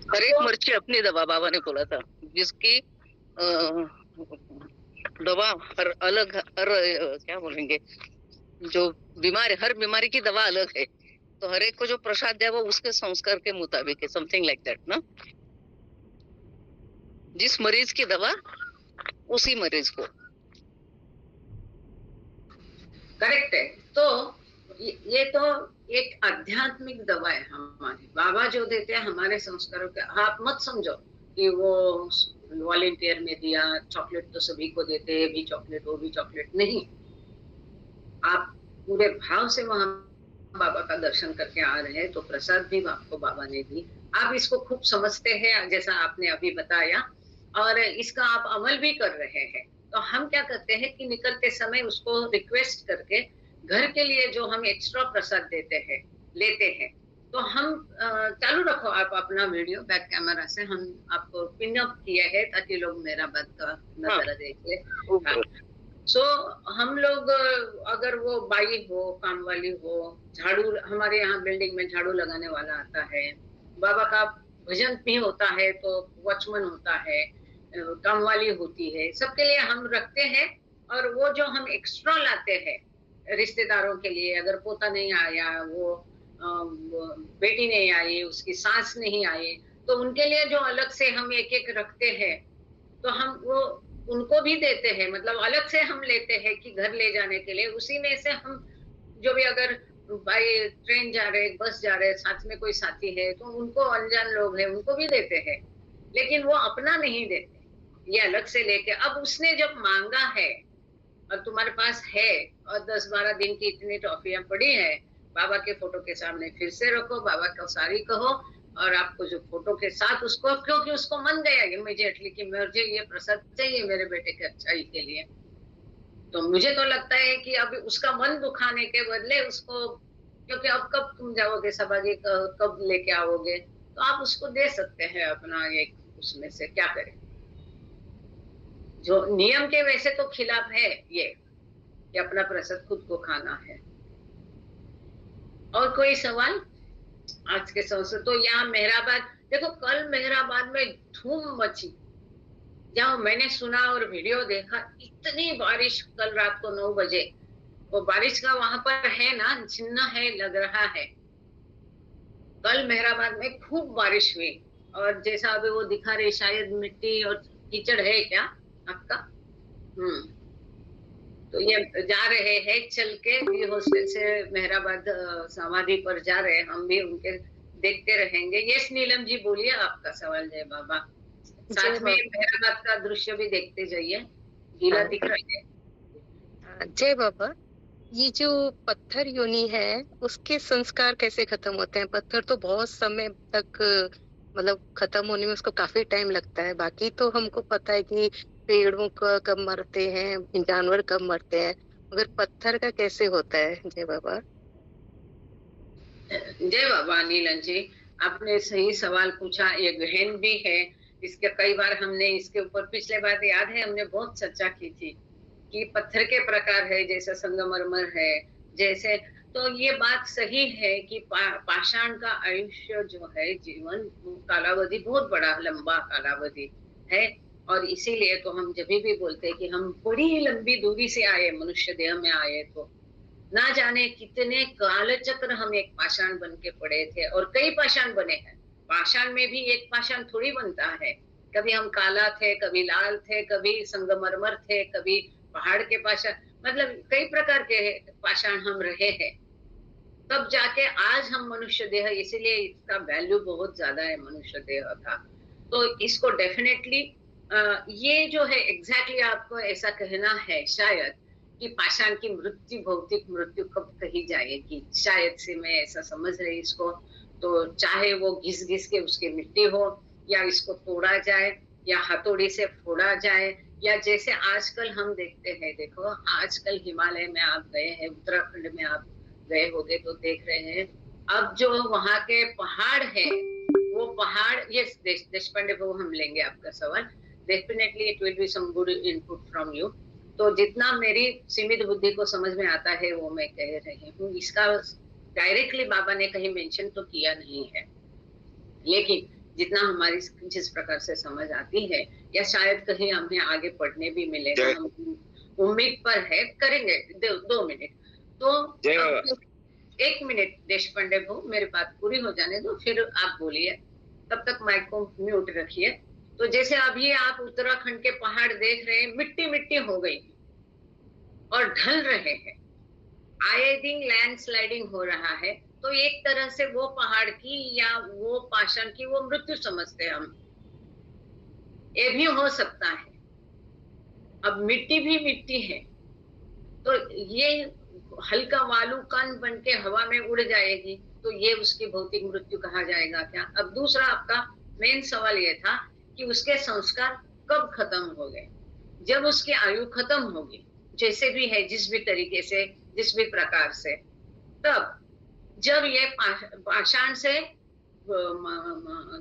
हर एक मर्जी अपनी दवा, बाबा ने बोला था। जिसकी दवा हर अलग, हर क्या बोलेंगे, जो बीमारी, हर बीमारी की दवा अलग है, तो हर एक को जो प्रसाद दिया वो उसके संस्कार के मुताबिक है, समथिंग लाइक दैट ना। जिस मरीज की दवा उसी मरीज को। करेक्ट है। तो ये तो एक आध्यात्मिक दवा है हमारी। बाबा जो देते हैं हमारे संस्कारों के, आप मत समझो कि वो वॉलेंटियर में दिया, चॉकलेट तो सभी को देते हैं, भी चॉकलेट वो भी चॉकलेट, नहीं। आप पूरे भाव से वहां बाबा का दर्शन करके आ रहे हैं तो प्रसाद भी आपको बाबा ने दी। आप इसको खूब समझते हैं जैसा आपने अभी बताया, और इसका आप अमल भी कर रहे हैं। तो हम क्या करते हैं कि निकलते समय उसको रिक्वेस्ट करके घर के लिए जो हम एक्स्ट्रा प्रसाद लेते हैं, तो हम चालू रखो आप अपना वीडियो बैक कैमरा से, हम आपको पिन अप किए हैं ताकि लोग मेरा बात का नजारा देखे। सो हम लोग अगर वो बाई हो, काम वाली हो, झाड़ू, हमारे यहाँ बिल्डिंग में झाड़ू लगाने वाला आता है, बाबा का भजन भी होता है, तो वॉचमैन होता है, काम वाली होती है, सबके लिए हम रखते हैं। और वो जो हम एक्स्ट्रा लाते हैं रिश्तेदारों के लिए, अगर पोता नहीं आया, वो बेटी नहीं आई, उसकी सास नहीं आई, तो उनके लिए जो अलग से हम एक एक रखते हैं, तो हम वो उनको भी देते हैं। मतलब अलग से हम लेते हैं कि घर ले जाने के लिए, उसी में से हम जो भी, अगर बाई ट्रेन जा रहे, बस जा रहे, साथ में कोई साथी है तो उनको, अनजान लोग हैं उनको भी देते हैं, लेकिन वो अपना नहीं देते, ये अलग से लेके। अब उसने जब मांगा है और तुम्हारे पास है और 10-12 दिन की इतनी टॉफियां पड़ी है, बाबा के फोटो के सामने फिर से रखो, बाबा को सारी कहो, और आपको जो फोटो के साथ उसको, क्योंकि उसको मन गया इमीडिएटली कि मुझे ये प्रसाद चाहिए मेरे बेटे के अच्छाई के लिए, तो मुझे तो लगता है कि अब उसका मन दुखाने के बदले उसको, क्योंकि अब कब तुम जाओगे सभागी, कब लेके आओगे, तो आप उसको दे सकते हैं अपना एक, उसमें से क्या करें। जो नियम के वैसे तो खिलाफ है ये कि अपना प्रसाद खुद को खाना है। और कोई सवाल आज के संसद? तो यहाँ मेहराबाद, देखो कल मेहराबाद में धूम मची, जहाँ मैंने सुना और वीडियो देखा, इतनी बारिश कल रात को 9 बजे, वो बारिश का वहां पर है ना, चिन्ह है, लग रहा है। कल मेहराबाद में खूब बारिश हुई, और जैसा अभी वो दिखा रही, शायद मिट्टी और कीचड़ है क्या आपका? तो ये जा रहे हैं चल के भी हॉस्टल से मेहराबाद समाधि पर जा रहे हैं, हम भी उनके देखते रहेंगे। यस नीलम जी बोलिए आपका सवाल। जय बाबा। साथ में मेहराबाद का दृश्य भी देखते जाइए, गीला दिख रहा है। जय बाबा। ये जो पत्थर योनि है उसके संस्कार कैसे खत्म होते हैं? पत्थर तो बहुत समय तक मतलब खत्म होने में उसको काफी टाइम लगता है। बाकी तो हमको पता है कि पेड़ों का कब मरते हैं, जानवर कब मरते हैं, मगर पत्थर का कैसे होता है? जय बाबा। जय बाबा नीलन जी, आपने सही सवाल पूछा। ये गहन भी है, इसके कई बार हमने इसके ऊपर पिछले बार याद है हमने बहुत चर्चा की थी कि पत्थर के प्रकार है, जैसे संगमरमर है, जैसे तो ये बात सही है कि पाषाण का आयुष्य जो है, जीवन कालावधि बहुत बड़ा लंबा कालावधि है। और इसीलिए तो हम जब भी बोलते हैं कि हम बड़ी लंबी दूरी से आए, मनुष्य देह में आए, तो ना जाने कितने कालचक्र हम एक पाषाण बन के पड़े थे, और कई पाषाण बने हैं। पाषाण में भी एक पाषाण थोड़ी बनता है, कभी हम काला थे, कभी लाल थे, कभी संगमरमर थे, कभी पहाड़ के पाषाण, मतलब कई प्रकार के पाषाण हम रहे हैं, तब जाके आज हम मनुष्य देह, इसीलिए इसका वैल्यू बहुत ज्यादा है मनुष्य देह का। तो इसको डेफिनेटली ये जो है एग्जैक्टली आपको ऐसा कहना है शायद कि पाषाण की मृत्यु, भौतिक मृत्यु कब कही जाएगी, शायद से मैं ऐसा समझ रही इसको। तो चाहे वो घिस घिस के उसकी मिट्टी हो, या इसको तोड़ा जाए, या हथौड़ी से फोड़ा जाए, या जैसे आजकल हम देखते हैं, देखो आजकल हिमालय में आप गए हैं, उत्तराखंड में आप गए होंगे तो देख रहे हैं, अब जो वहां के पहाड़ है, वो पहाड़, ये देशपांडे को हम लेंगे आपका सवाल, definitely it will be some good input from you. तो जितना मेरी सीमित बुद्धि को समझ में आता है वो मैं कह रही हूँ। इसका डायरेक्टली बाबा ने कहीं मेंशन तो किया नहीं है, लेकिन जितना हमारी जिस प्रकार से समझ आती है, या शायद कहीं हमें आगे पढ़ने भी मिलेगा, हम उम्मीद पर है, करेंगे। 2 मिनट तो 1 मिनट देशपांडे को मेरी बात पूरी हो जाने दो, फिर आप बोलिए, तब तक माइक को म्यूट रखिए। तो जैसे अभी आप उत्तराखंड के पहाड़ देख रहे हैं, मिट्टी मिट्टी हो गई और ढल रहे हैं, आए दिन लैंडस्लाइडिंग हो रहा है, तो एक तरह से वो पहाड़ की या वो पाषाण की वो मृत्यु समझते हैं हम। ये भी हो सकता है, अब मिट्टी भी मिट्टी है, तो ये हल्का वालुकण बन के हवा में उड़ जाएगी, तो ये उसकी भौतिक मृत्यु कहा जाएगा क्या? अब दूसरा आपका मेन सवाल ये था कि उसके संस्कार कब खत्म हो गए। जब उसकी आयु खत्म होगी, जैसे भी है, जिस भी तरीके से, जिस भी प्रकार से, तब जब ये पाषाण से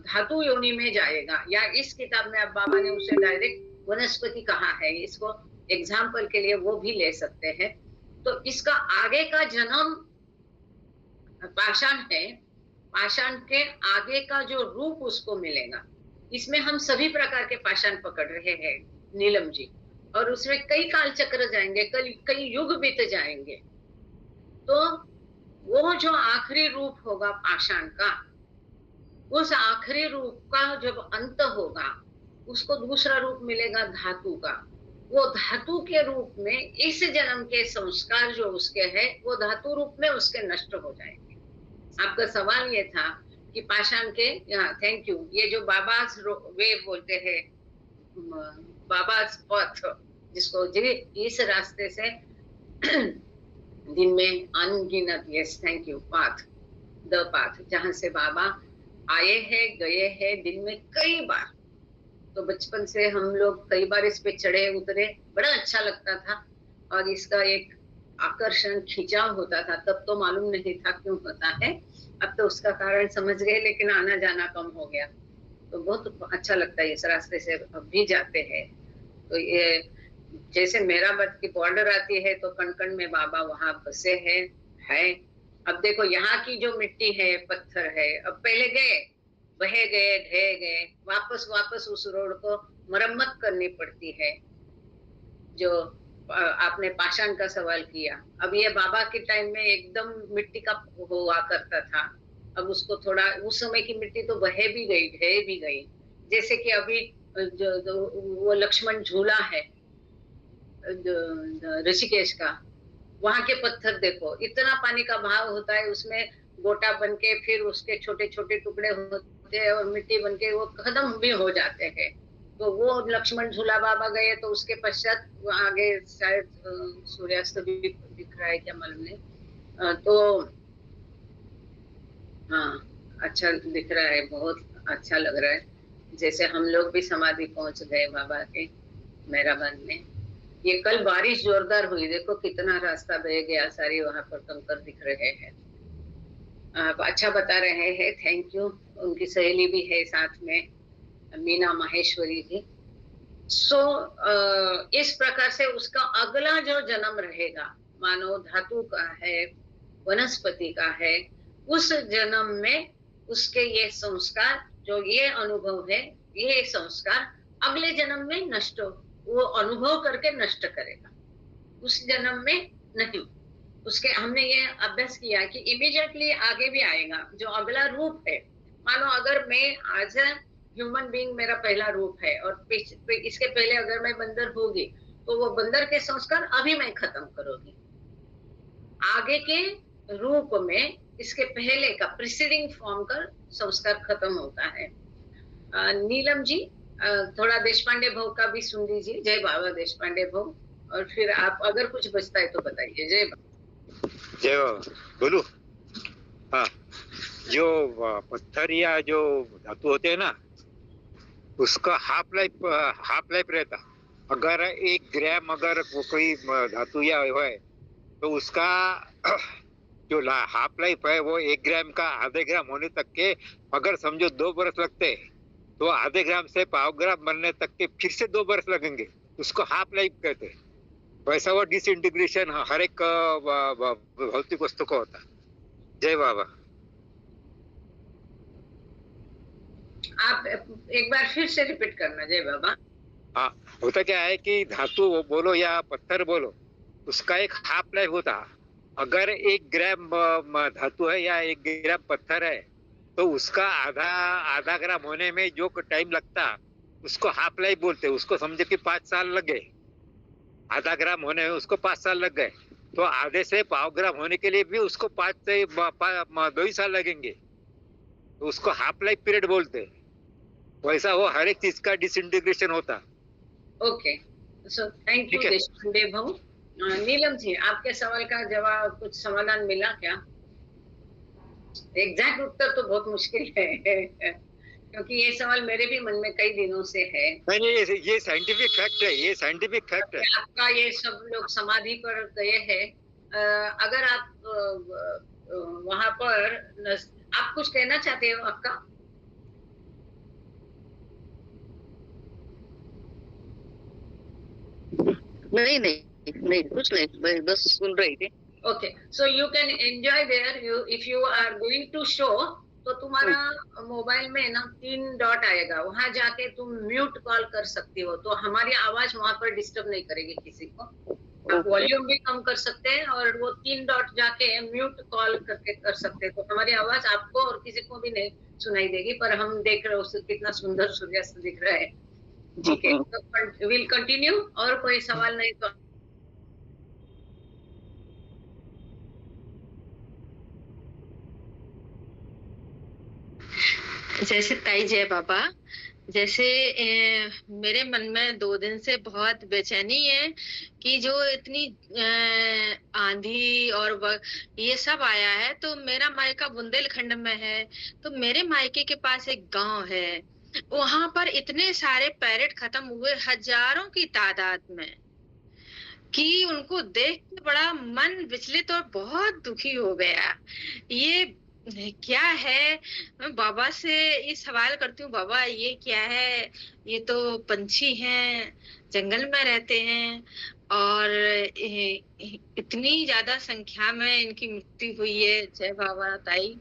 धातु योनि में जाएगा, या इस किताब में अब बाबा ने उसे डायरेक्ट वनस्पति कहा है, इसको एग्जाम्पल के लिए वो भी ले सकते हैं। तो इसका आगे का जन्म पाषाण है, पाषाण के आगे का जो रूप उसको मिलेगा, इसमें हम सभी प्रकार के पाषाण पकड़ रहे हैं नीलम जी, और उसमें कई काल चक्र जाएंगे, कई युग बीत जाएंगे। तो वो जो आखिरी रूप होगा पाषाण का, उस आखिरी रूप का जब अंत होगा, उसको दूसरा रूप मिलेगा धातु का। वो धातु के रूप में इस जन्म के संस्कार जो उसके है, वो धातु रूप में उसके नष्ट हो जाएंगे। आपका सवाल ये था कि पाषाण के, थैंक यू, ये जो बाबा वे बोलते हैं, बाबा पथ, जिसको इस रास्ते से दिन में अनगिनत, yes thank you, path, the path, जहां से बाबा आए हैं, गए हैं दिन में कई बार। तो बचपन से हम लोग कई बार इस पे चढ़े उतरे, बड़ा अच्छा लगता था, और इसका एक आकर्षण, खिंचाव होता था। तब तो मालूम नहीं था क्यों होता है, अब तो उसका कारण समझ गए, लेकिन आना जाना कम हो गया, तो बहुत अच्छा लगता है। इस रास्ते से अब भी जाते हैं, तो ये जैसे मेराबत की बॉर्डर आती है, तो कण में बाबा वहां बसे है। अब देखो यहाँ की जो मिट्टी है, पत्थर है, अब पहले गए, बहे गए, ढह गए, वापस उस रोड को मरम्मत करनी पड़ती है। जो आपने पाषाण का सवाल किया, अब ये बाबा के टाइम में एकदम मिट्टी का हुआ करता था, अब उसको थोड़ा, उस समय की मिट्टी तो बहे भी गई, ढह भी गई। जैसे कि अभी जो वो लक्ष्मण झूला है, ऋषिकेश का, वहां के पत्थर देखो, इतना पानी का बहाव होता है, उसमें गोटा बनके फिर उसके छोटे छोटे टुकड़े होते हैं और मिट्टी बनके वो खत्म भी हो जाते हैं। तो वो लक्ष्मण झूला बाबा गए तो उसके पश्चात वो आगे शायद सूर्यास्त भी दिख रहा है क्या मालूम नहीं। तो हाँ, अच्छा दिख रहा है, बहुत अच्छा लग रहा है, जैसे हम लोग भी समाधि पहुंच गए बाबा के मेहराबाद में। ये कल बारिश जोरदार हुई, देखो कितना रास्ता बह गया, सारी वहां पर कंकर दिख रहे हैं। आप अच्छा बता रहे हैं, थैंक यू। उनकी सहेली भी है साथ में, मीना माहेश्वरी जी। सो इस प्रकार से उसका अगला जो जन्म रहेगा, मानो धातु का है, वनस्पति का है, उस जन्म में उसके ये संस्कार, जो ये अनुभव है, ये संस्कार अगले जन्म में नष्ट, वो अनुभव करके नष्ट करेगा, उस जन्म में नहीं। उसके हमने ये अभ्यास किया कि इमीडिएटली आगे भी आएगा, जो अगला रूप है। मानो अगर मैं आज ह्यूमन बीइंग मेरा पहला रूप है और इसके पहले अगर मैं बंदर होगी, तो वो बंदर के संस्कार अभी मैं खत्म करूंगी। आगे के रूप में इसके पहले का प्रीसीडिंग फॉर्म का संस्कार खत्म होता है। नीलम जी, थोड़ा देशपांडे भाव का भी सुन लीजिए। जय बाबा देशपांडे भाव, और फिर आप अगर कुछ बचता है तो बताइए। जय बाबा। जय बाबा। बोलू? हाँ, जो पत्थर या जो धातु होते हैं ना, उसका हाफ लाइफ रहता। अगर 1 ग्राम अगर कोई धातु या है तो उसका जो हाफ लाइफ है वो 1 ग्राम का आधे ग्राम होने तक के, अगर समझो 2 बरस लगते हैं तो आधे ग्राम से पाव ग्राम बनने तक के फिर से 2 बरस लगेंगे, उसको हाफ लाइफ कहते हैं। वैसा वो डिसइंटीग्रेशन हर एक भौतिक वस्तु का होता। जय बाबा। आप एक बार फिर से रिपीट करना। जय बाबा। हाँ, होता क्या है कि धातु बोलो या पत्थर बोलो, उसका एक हाफ लाइफ होता। अगर 1 ग्राम धातु है या 1 ग्राम पत्थर है तो उसका आधा ग्राम होने में जो टाइम लगता उसको हाफ लाइफ बोलते। उसको समझे कि 5 साल लग गए, आधा ग्राम होने में उसको 5 साल लग गए, तो आधे से पाव ग्राम होने के लिए भी उसको 5 से 2 ही साल लगेंगे, तो उसको हाफ लाइफ पीरियड बोलते। वैसा वो हर एक चीज का डिसइंटीग्रेशन होता। Okay, so thank you Deshpande भाऊ। नीलम जी, आपके सवाल का जवाब, कुछ समाधान मिला क्या? एग्जैक्ट उत्तर तो बहुत मुश्किल है क्योंकि ये सवाल मेरे भी मन में कई दिनों से है। नहीं, ये साइंटिफिक फैक्ट है, ये साइंटिफिक फैक्ट है। आपका ये सब लोग समाधि पर गए हैं, अगर आप वहां पर आप कुछ कहना चाहते हो? आपका नहीं कुछ नहीं, बस सुन रही थी। Okay, so you can enjoy there. If you are going to show, तो तुम्हारा मोबाइल में ना 3 डॉट आएगा, वहां जाके तुम म्यूट कॉल कर सकती हो, तो हमारी आवाज वहां पर डिस्टर्ब नहीं करेगी किसी को। आप वॉल्यूम भी कम कर सकते हैं और वो 3 डॉट जाके म्यूट कॉल करके कर सकते हैं, तो हमारी आवाज आपको और किसी को भी नहीं सुनाई देगी। पर हम देख रहे हो कितना सुंदर सूर्यास्त दिख रहा है। ठीक है, तो विल कंटिन्यू। और कोई सवाल नहीं तो जैसे ताई जय बाबा, जैसे मेरे मन में 2 दिन से बहुत बेचैनी है कि जो इतनी आंधी और ये सब आया है, तो मेरा मायका बुंदेलखंड में है, तो मेरे मायके के पास एक गांव है, वहां पर इतने सारे पैरेट खत्म हुए हजारों की तादाद में कि उनको देख के बड़ा मन विचलित और बहुत दुखी हो गया। ये क्या है? मैं बाबा से ये सवाल करती हूँ, बाबा ये क्या है? ये तो पंछी हैं, जंगल में रहते हैं और इतनी ज्यादा संख्या में इनकी मृत्यु हुई है। जय बाबा ताई।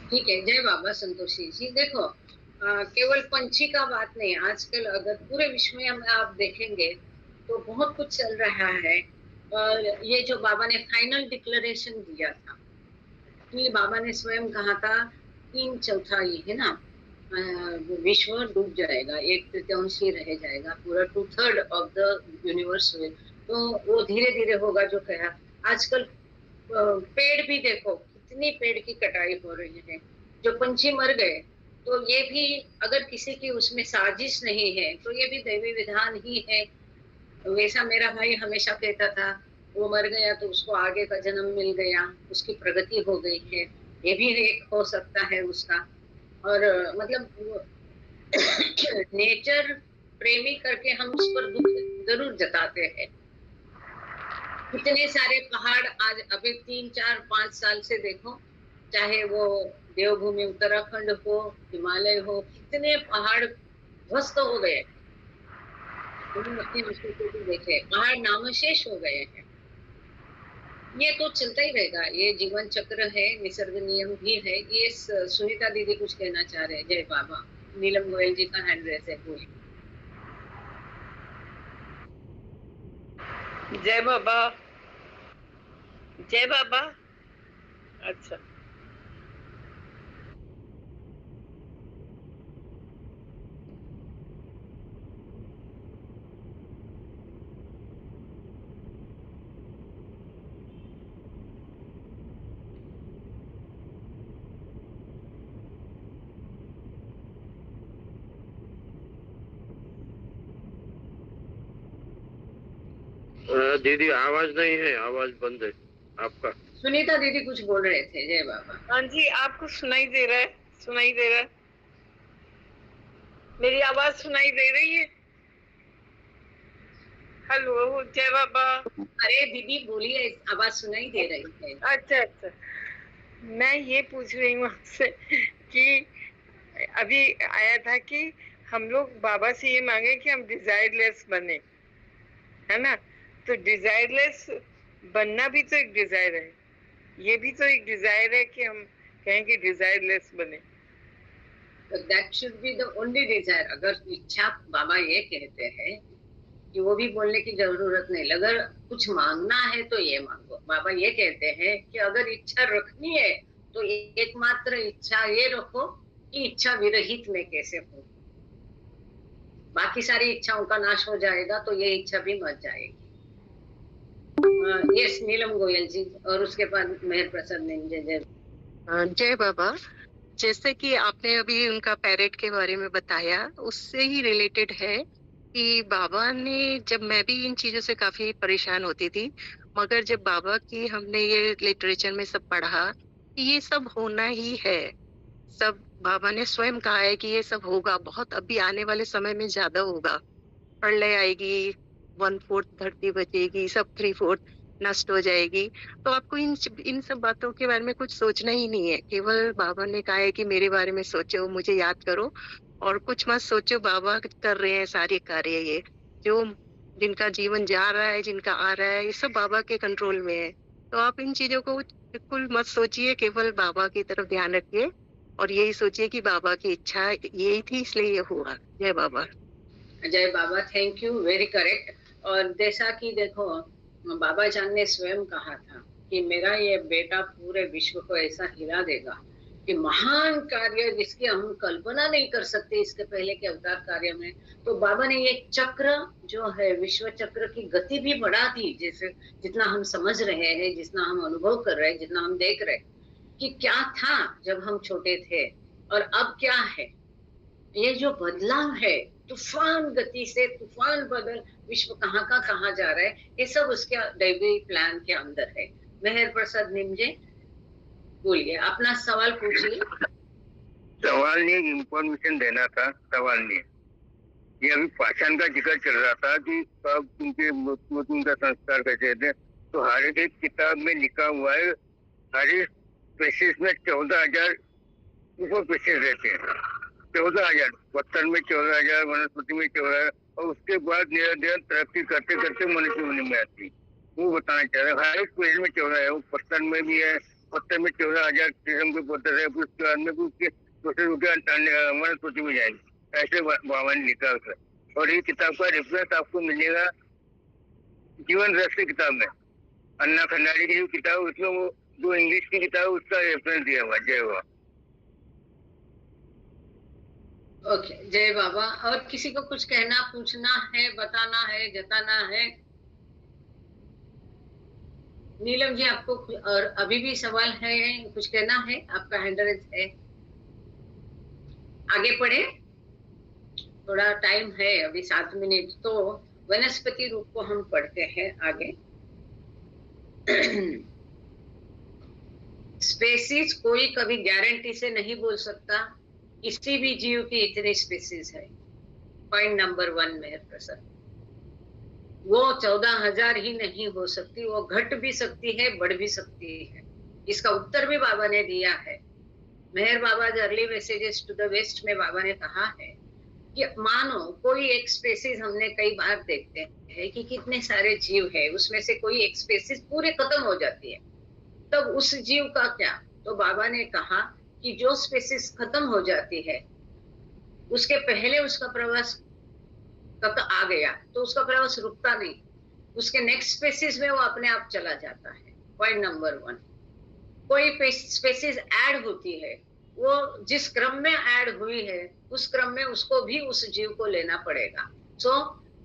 ठीक है, जय बाबा संतोषी जी। देखो, केवल पंछी का बात नहीं, आजकल अगर पूरे विश्व में हम आप देखेंगे तो बहुत कुछ चल रहा है। और ये जो बाबा ने फाइनल डिक्लेरेशन दिया था, ये बाबा ने स्वयं कहा था 3/4 है ना, विश्व डूब जाएगा, 1/3 ही रह जाएगा, पूरा 2/3 ऑफ द यूनिवर्स में। तो वो धीरे धीरे होगा जो कहा। आजकल पेड़ भी देखो, कितनी पेड़ की कटाई हो रही है, जो पंछी मर गए, तो ये भी अगर किसी की उसमें साजिश नहीं है तो ये भी दैवी विधान ही है। वैसा मेरा भाई हमेशा कहता था, वो मर गया तो उसको आगे का जन्म मिल गया, उसकी प्रगति हो गई है, ये भी एक हो सकता है उसका। और मतलब नेचर प्रेमी करके हम उस पर दुख जरूर जताते हैं। कितने सारे पहाड़ आज अभी 3, 4, 5 साल से देखो, चाहे वो देवभूमि उत्तराखंड हो, हिमालय हो, कितने पहाड़ ध्वस्त हो गए। अपनी दृष्टि से भी देखे, पहाड़ नामशेष हो गए हैं। ये तो चलता ही रहेगा, ये जीवन चक्र है, निसर्ग नियम भी है। ये सुनीता दीदी कुछ कहना चाह रहे हैं। जय बाबा। नीलम गोयल जी का हैंड रेस है, बोलिए। जय बाबा। जय बाबा। अच्छा, दीदी आवाज नहीं है, आवाज बंद है आपका। सुनीता दीदी कुछ बोल रहे थे। जय बाबा। हाँ जी, आपको सुनाई दे रहा है? सुनाई दे रहा है? मेरी आवाज सुनाई दे रही है? हेलो, जय बाबा। अरे दीदी बोलिए, आवाज सुनाई दे रही है। अच्छा अच्छा, मैं ये पूछ रही हूँ आपसे कि अभी आया था कि हम लोग बाबा से ये मांगे कि हम डिजायरलेस बने, है ना? तो डिजायरलेस बनना भी तो एक डिजायर है, ये भी तो एक डिजायर है कि हम कहें कि डिजायरलेस बने। That should be the only desire. अगर इच्छा, बाबा ये कहते हैं कि वो भी बोलने की जरूरत नहीं, अगर कुछ मांगना है तो ये मांगो। बाबा ये कहते हैं कि अगर इच्छा रखनी है तो एकमात्र इच्छा ये रखो कि इच्छा विरहित में कैसे हो। बाकी सारी इच्छाओं का नाश हो जाएगा तो ये इच्छा भी मर जाएगी। यस, नीलम गोयल जी, और उसके बाद मेहर प्रसाद निंजे। जय बाबा। जैसे कि आपने अभी उनका पैरेट के बारे में बताया, उससे ही रिलेटेड है कि बाबा ने, जब मैं भी इन चीजों से काफी परेशान होती थी, मगर जब बाबा की हमने ये लिटरेचर में सब पढ़ा कि ये सब होना ही है, सब बाबा ने स्वयं कहा है कि ये सब होगा, बहुत अभी आने वाले समय में ज्यादा होगा। प्रलय आएगी, 1/4 धरती बचेगी, सब 3/4 नष्ट हो जाएगी। तो आपको इन सब बातों के बारे में कुछ सोचना ही नहीं है। केवल बाबा ने कहा है कि मेरे बारे में सोचो, मुझे याद करो और कुछ मत सोचो। बाबा कर रहे हैं सारे कार्य, ये जो जिनका जीवन जा रहा है, जिनका आ रहा है, ये सब बाबा के कंट्रोल में है। तो आप इन चीजों को बिल्कुल मत सोचिए, केवल बाबा की तरफ ध्यान रखिए और यही सोचिए कि बाबा की इच्छा यही थी, इसलिए ये हुआ। जय बाबा। जय बाबा, थैंक यू, वेरी करेक्ट। और जैसा कि देखो, बाबा जान ने स्वयं कहा था कि मेरा ये बेटा पूरे विश्व को ऐसा हिला देगा कि महान कार्य जिसकी हम कल्पना नहीं कर सकते इसके पहले के अवतार कार्य में। तो बाबा ने ये चक्र जो है, विश्व चक्र की गति भी बढ़ा दी, जैसे जितना हम समझ रहे हैं, जितना हम अनुभव कर रहे हैं, जितना हम देख रहे हैं कि क्या था जब हम छोटे थे और अब क्या है। ये जो बदलाव है, तूफान गति से, तूफान बदल, विश्व कहाँ का कहाँ जा रहा है, ये सब उसके दैवी प्लान के अंदर है। मेहर प्रसाद निमजे, बोलिए, अपना सवाल पूछिए। सवाल नहीं, इंफॉर्मेशन देना था, सवाल नहीं। ये अभी पाषाण का जिक्र चल रहा था कि कब उनके उनका संस्कार कैसे थे। तो हर एक किताब में लिखा हुआ है, हर एक स्पेसीज में 14,000 ऊपर स्पेसीज रहते हैं। 14,000, पत्थर में 14,000, वनस्पति में 14,000, और उसके बाद निरंतर तरक्की करते करते मनुष्य होने में आती। वो बताना चाह रहे, हर एक पेड़ में 14 है, वो पत्थर में भी है, पत्थर में 14,000 किस्म के पत्थर है, उसके बाद में वनस्पति में जाएंगे। ऐसे बाबा ने लिखा है। और ये किताब का रेफरेंस आपको मिलेगा जीवन रस की किताब में, अन्ना खंडारी की जो किताब, उसमें वो जो इंग्लिश की किताब है उसका रेफरेंस दिया हुआ। जय हुआ। ओके, जय बाबा। और किसी को कुछ कहना, पूछना है, बताना है, जताना है? नीलम जी, आपको और अभी भी सवाल है, कुछ कहना है? आपका हैंड रेज है। आगे पढ़े, थोड़ा टाइम है अभी, 7 मिनट। तो वनस्पति रूप को हम पढ़ते हैं आगे। स्पेसीज कोई कभी गारंटी से नहीं बोल सकता किसी भी जीव की इतनी स्पेसीज है। पॉइंट नंबर 1 में प्रसन्न, वो 14,000 ही नहीं हो सकती, वो घट भी सकती है, बढ़ भी सकती है। इसका उत्तर भी बाबा ने दिया है। Meher Baba early messages to the west में बाबा ने कहा है कि मानो कोई एक स्पेसीज, हमने कई बार देखते हैं कि कितने सारे जीव है, उसमें से कोई एक स्पेसीज पूरे खत्म हो जाती है, तब उस जीव का क्या? तो बाबा ने कहा कि जो स्पेसीज खत्म हो जाती है, उसके पहले उसका प्रवास तक आ गया तो उसका प्रवास रुकता नहीं, उसके नेक्स्ट स्पेसीज में वो अपने आप चला जाता है। पॉइंट नंबर 1, कोई स्पेसीज ऐड होती है, वो जिस क्रम में ऐड हुई है उस क्रम में उसको भी उस जीव को लेना पड़ेगा। सो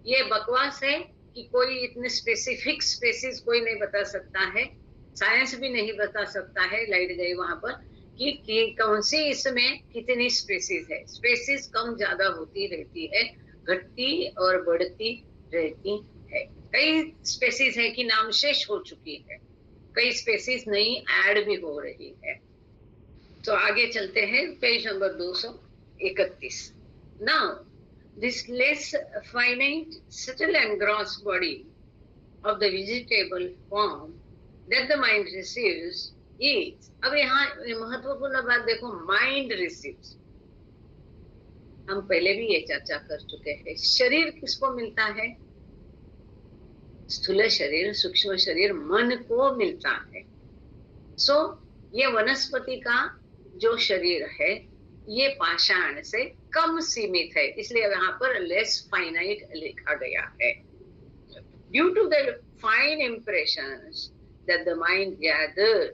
ये बकवास है कि कोई इतने स्पेसिफिक स्पेसीज कोई नहीं बता सकता है, साइंस भी नहीं बता सकता है, लाइट गई वहां पर, कि कौन सी इसमें कितनी स्पेसीज है। स्पेसीज कम ज्यादा होती रहती है, घटती और बढ़ती रहती है। कई स्पेसीज है कि नामशेष हो चुकी है, कई स्पेसीज नई ऐड भी हो रही है। तो आगे चलते हैं, page number 231। Now this less finite subtle and gross body of the vegetable form that the mind receives is, अब यहाँ महत्वपूर्ण बात देखो, माइंड रिसीव्स। हम पहले भी ये चर्चा कर चुके हैं। शरीर किसको मिलता है? स्थूल शरीर, सूक्ष्म शरीर मन को मिलता है। सो ये वनस्पति का जो शरीर है ये पाषाण से कम सीमित है, इसलिए यहाँ पर लेस फाइनाइट लिखा गया है। Due to the fine impressions that the mind gathered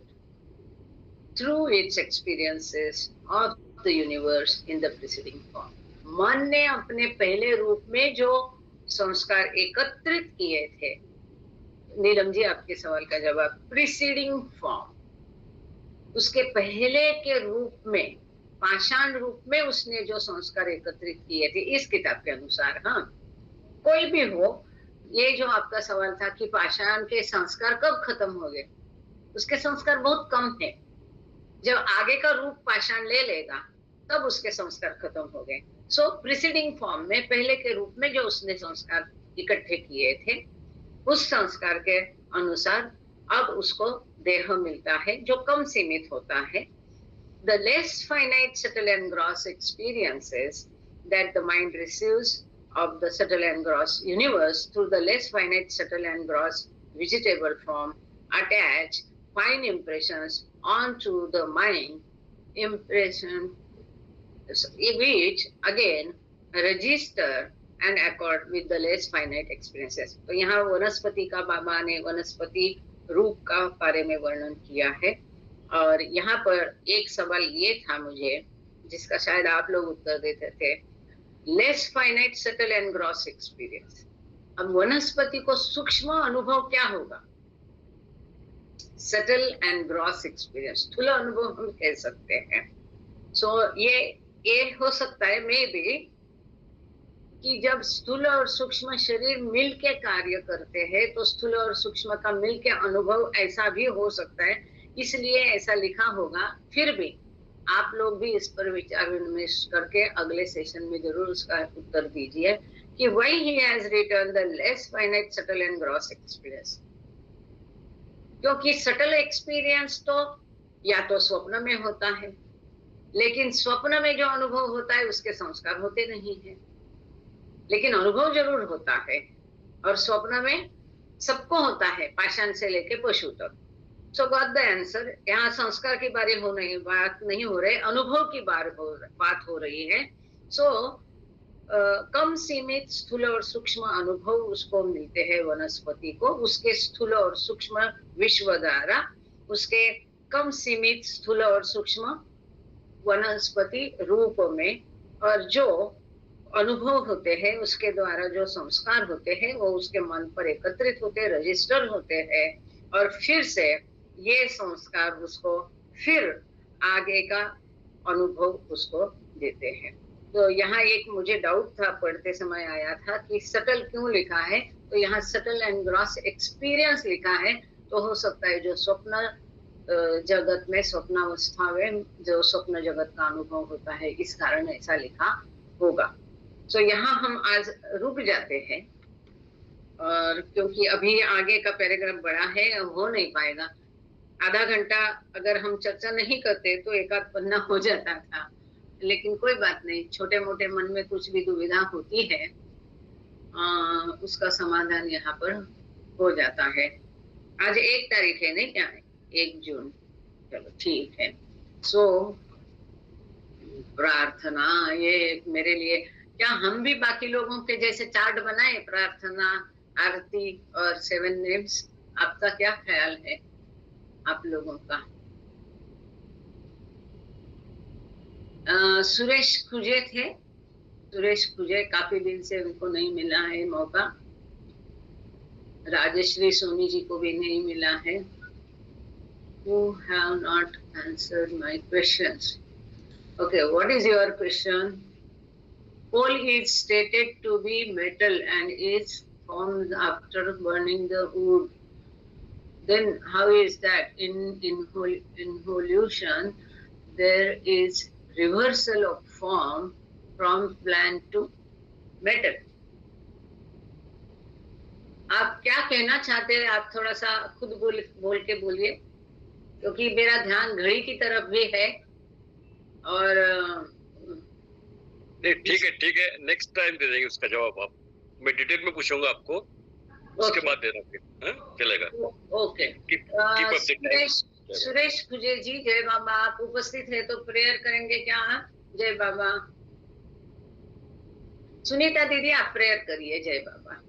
through its experiences of the universe in the preceding form. मन ने अपने पहले रूप में जो संस्कार एकत्रित किए थे, नीलम जी आपके सवाल का जवाब, प्रीसीडिंग फॉर्म, उसके पहले के रूप में, पाषाण रूप में उसने जो संस्कार एकत्रित किए थे इस किताब के अनुसार। हाँ, कोई भी हो, ये जो आपका सवाल था कि पाषाण के संस्कार कब खत्म हो गए, उसके संस्कार बहुत कम है। जब आगे का रूप पाषाण ले लेगा तब उसके संस्कार खत्म हो गए। सो प्रीसीडिंग फॉर्म में, पहले के रूप में जो उसने संस्कार इकट्ठे किए थे, उस संस्कार के अनुसार अब उसको देह मिलता है जो कम सीमित होता है। The less finite, subtle and gross experiences that the mind receives of the subtle and gross universe through the less finite, subtle and gross vegetable form attach fine impressions onto the mind, impression which again register and accord with the less finite experiences. तो यहाँ वनस्पति का बाबा ने वनस्पति रूप का बारे में वर्णन किया है। और यहाँ पर एक सवाल ये था मुझे, जिसका शायद आप लोग उत्तर देते थे, less finite, subtle and gross experience. अब वनस्पति को सूक्ष्म अनुभव क्या होगा? सटल एंड ग्रॉस एक्सपीरियंस, स्थूल अनुभव हम कह सकते हैं। सो ये हो सकता है मे बी कि जब स्थूल और सूक्ष्म शरीर मिल के कार्य करते हैं तो स्थूल और सूक्ष्म का मिल के अनुभव ऐसा भी हो सकता है, इसलिए ऐसा लिखा होगा। फिर भी आप लोग भी इस पर विचार विमर्श करके अगले सेशन में जरूर उसका उत्तर दीजिए कि why he has written the less finite, subtle and gross experience। क्योंकि सटल एक्सपीरियंस तो या तो स्वप्न में होता है, लेकिन स्वप्न में जो अनुभव होता है उसके संस्कार होते नहीं है, लेकिन अनुभव जरूर होता है। और स्वप्न में सबको होता है, पाषाण से लेके पशु तक। सो गॉट द आंसर। यहाँ संस्कार की बात नहीं हो रही, अनुभव की बात हो रही है। सो कम सीमित स्थूल और सूक्ष्म अनुभव उसको मिलते हैं वनस्पति को, उसके स्थूल और सूक्ष्म विश्व द्वारा, उसके कम सीमित स्थूल और सूक्ष्म वनस्पति रूप में और जो अनुभव होते हैं उसके द्वारा जो संस्कार होते हैं वो उसके मन पर एकत्रित होते, रजिस्टर होते हैं, और फिर से ये संस्कार उसको फिर आगे का अनुभव उसको देते हैं। तो यहाँ एक मुझे डाउट था, पढ़ते समय आया था कि सटल क्यों लिखा है, तो यहाँ सटल एंड ग्रॉस एक्सपीरियंस लिखा है। तो हो सकता है जो स्वप्न जगत में, स्वप्नावस्था में जो स्वप्न जगत का अनुभव होता है, इस कारण ऐसा लिखा होगा। तो यहाँ हम आज रुक जाते हैं, और क्योंकि अभी आगे का पैराग्राफ बड़ा है, हो नहीं पाएगा। आधा घंटा अगर हम चर्चा नहीं करते तो एक आध पन्ना हो जाता था, लेकिन कोई बात नहीं, छोटे मोटे मन में कुछ भी दुविधा होती है उसका समाधान यहाँ पर हो जाता है। आज 1 तारीख है, नहीं क्या है, 1 जून। चलो ठीक है। सो प्रार्थना, ये मेरे लिए, क्या हम भी बाकी लोगों के जैसे चार्ट बनाए, प्रार्थना, आरती और 7 नेम्स? आपका क्या ख्याल है, आप लोगों का? सुरेश खुजे थे, सुरेश खुजे, काफी दिन से उनको नहीं मिला है मौका। राजश्री सोनी जी को भी नहीं मिला है। Who have not answered my questions? Okay, what is your question? Coal is stated to be metal and is formed after burning the wood. Then how is that in involution there is reversal of form from plant to metal? आप क्या कहना चाहते हैं? आप थोड़ा सा खुद बोल के बोलिए, क्योंकि मेरा ध्यान घड़ी की तरफ भी है। और ठीक है, नेक्स्ट टाइम दे देंगे उसका जवाब। आप, मैं डिटेल में पूछूंगा आपको, उसके बाद देना फिर, चलेगा? ओके। सुरेश खुजे जी, जय बाबा, आप उपस्थित है तो प्रेयर करेंगे क्या? जय बाबा। सुनीता दीदी, आप प्रेयर करिए। जय बाबा।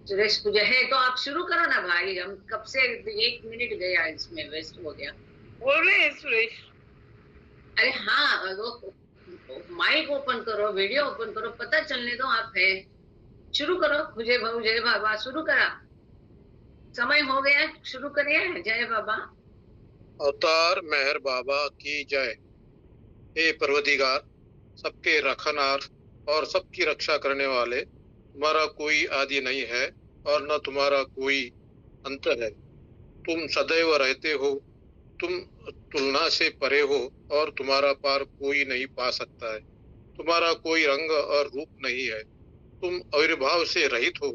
सुरेश खुजे है तो आप शुरू करो ना भाई, हम कब से 1 मिनट गया इसमें, वेस्ट हो गया। बोल रहे हैं सुरेश? अरे हाँ, माइक ओपन करो, वीडियो ओपन करो, पता चलने दो आप है। शुरू करो। खुजे भाऊ, जय बाबा, शुरू करा। समय हो गया, शुरू करिए। जय बाबा। अवतार मेहर बाबा की जय। हे परवदिगार, सबके रखनहार और सबकी रक्षा करने वाले, तुम्हारा कोई आदि नहीं है और न तुम्हारा कोई अंत है। तुम सदैव रहते हो, तुम तुलना से परे हो और तुम्हारा पार कोई नहीं पा सकता है। तुम्हारा कोई रंग और रूप नहीं है। तुम आविर्भाव से रहित हो,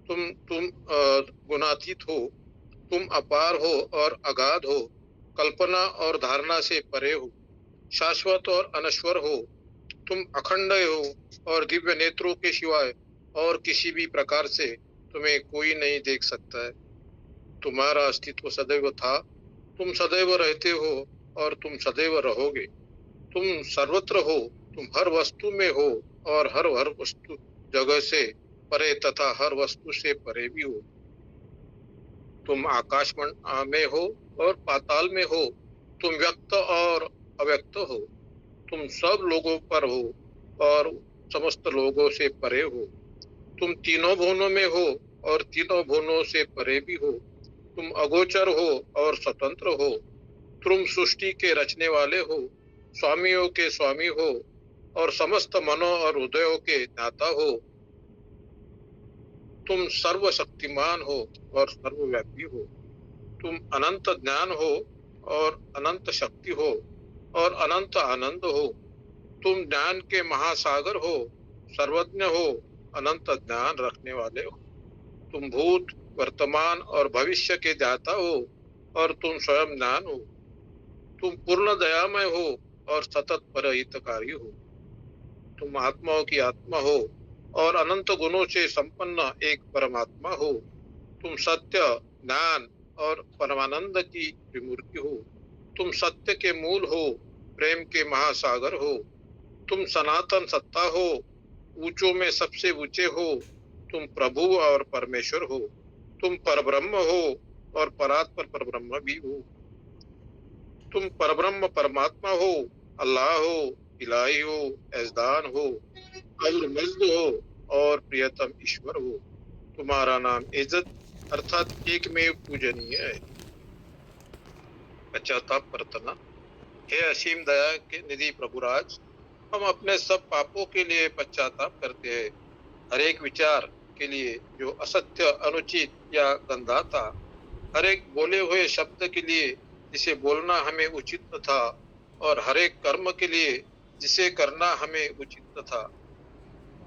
तुम गुणातीत हो, तुम अपार हो और अगाध हो, कल्पना और धारणा से परे हो, शाश्वत और अनश्वर हो। तुम अखंड हो और दिव्य नेत्रों के सिवाय और किसी भी प्रकार से तुम्हें कोई नहीं देख सकता है। तुम्हारा अस्तित्व सदैव था, तुम सदैव रहते हो और तुम सदैव रहोगे। तुम सर्वत्र हो, तुम हर वस्तु में हो और हर वस्तु जगह से परे तथा हर वस्तु से परे भी हो। तुम आकाश में हो और पाताल में हो, तुम व्यक्त और अव्यक्त हो। तुम सब लोगों पर हो और समस्त लोगों से परे हो। तुम तीनों भुवनों में हो और तीनों भुवनों से परे भी हो। तुम अगोचर हो और स्वतंत्र हो। तुम सृष्टि के रचने वाले हो, स्वामियों के स्वामी हो और समस्त मनों और हृदयों के दाता हो। तुम सर्वशक्तिमान हो और सर्वव्यापी हो। तुम अनंत ज्ञान हो और अनंत शक्ति हो और अनंत आनंद हो। तुम ज्ञान के महासागर हो, सर्वज्ञ हो, अनंत ज्ञान रखने वाले हो। तुम भूत, वर्तमान और भविष्य के दाता हो और तुम स्वयं ज्ञान हो। तुम पूर्ण दयामय हो और सतत परहितकारी हो। तुम आत्माओं की आत्मा हो और अनंत गुणों से संपन्न एक परमात्मा हो। तुम सत्य, ज्ञान और परमानंद की विमूर्ति हो। तुम सत्य के मूल हो, प्रेम के महासागर हो। तुम सनातन सत्ता हो, ऊंचों में सबसे ऊंचे हो। तुम प्रभु और परमेश्वर हो। तुम परब्रह्म हो और परात्पर परब्रह्म भी हो। तुम परब्रह्म परमात्मा हो, अल्लाह हो, इलाही हो, एजदान हो, अब्र मजद हो और प्रियतम ईश्वर हो। तुम्हारा नाम इज्जत अर्थात एक में पूजनीय है। पश्चाताप प्रार्थना। हे असीम दया के निधि प्रभुराज, हम अपने सब पापों के लिए पश्चाताप करते हैं। हर एक विचार के लिए जो असत्य, अनुचित या गंदा था, हर एक बोले हुए शब्द के लिए जिसे बोलना हमें उचित न था, और हर एक कर्म के लिए जिसे करना हमें उचित न था।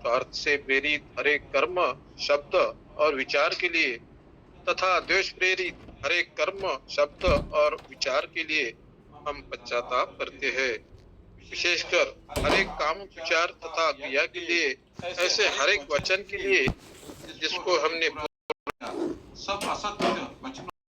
स्वार्थ से प्रेरित हर एक कर्म, शब्द और विचार के लिए तथा द्वेष प्रेरित हर एक कर्म, शब्द और विचार के लिए हम पश्चाताप करते हैं। विशेषकर हर एक काम, विचार तथा क्रिया के लिए, ऐसे हर एक वचन के लिए जिसको हमने सब असत्य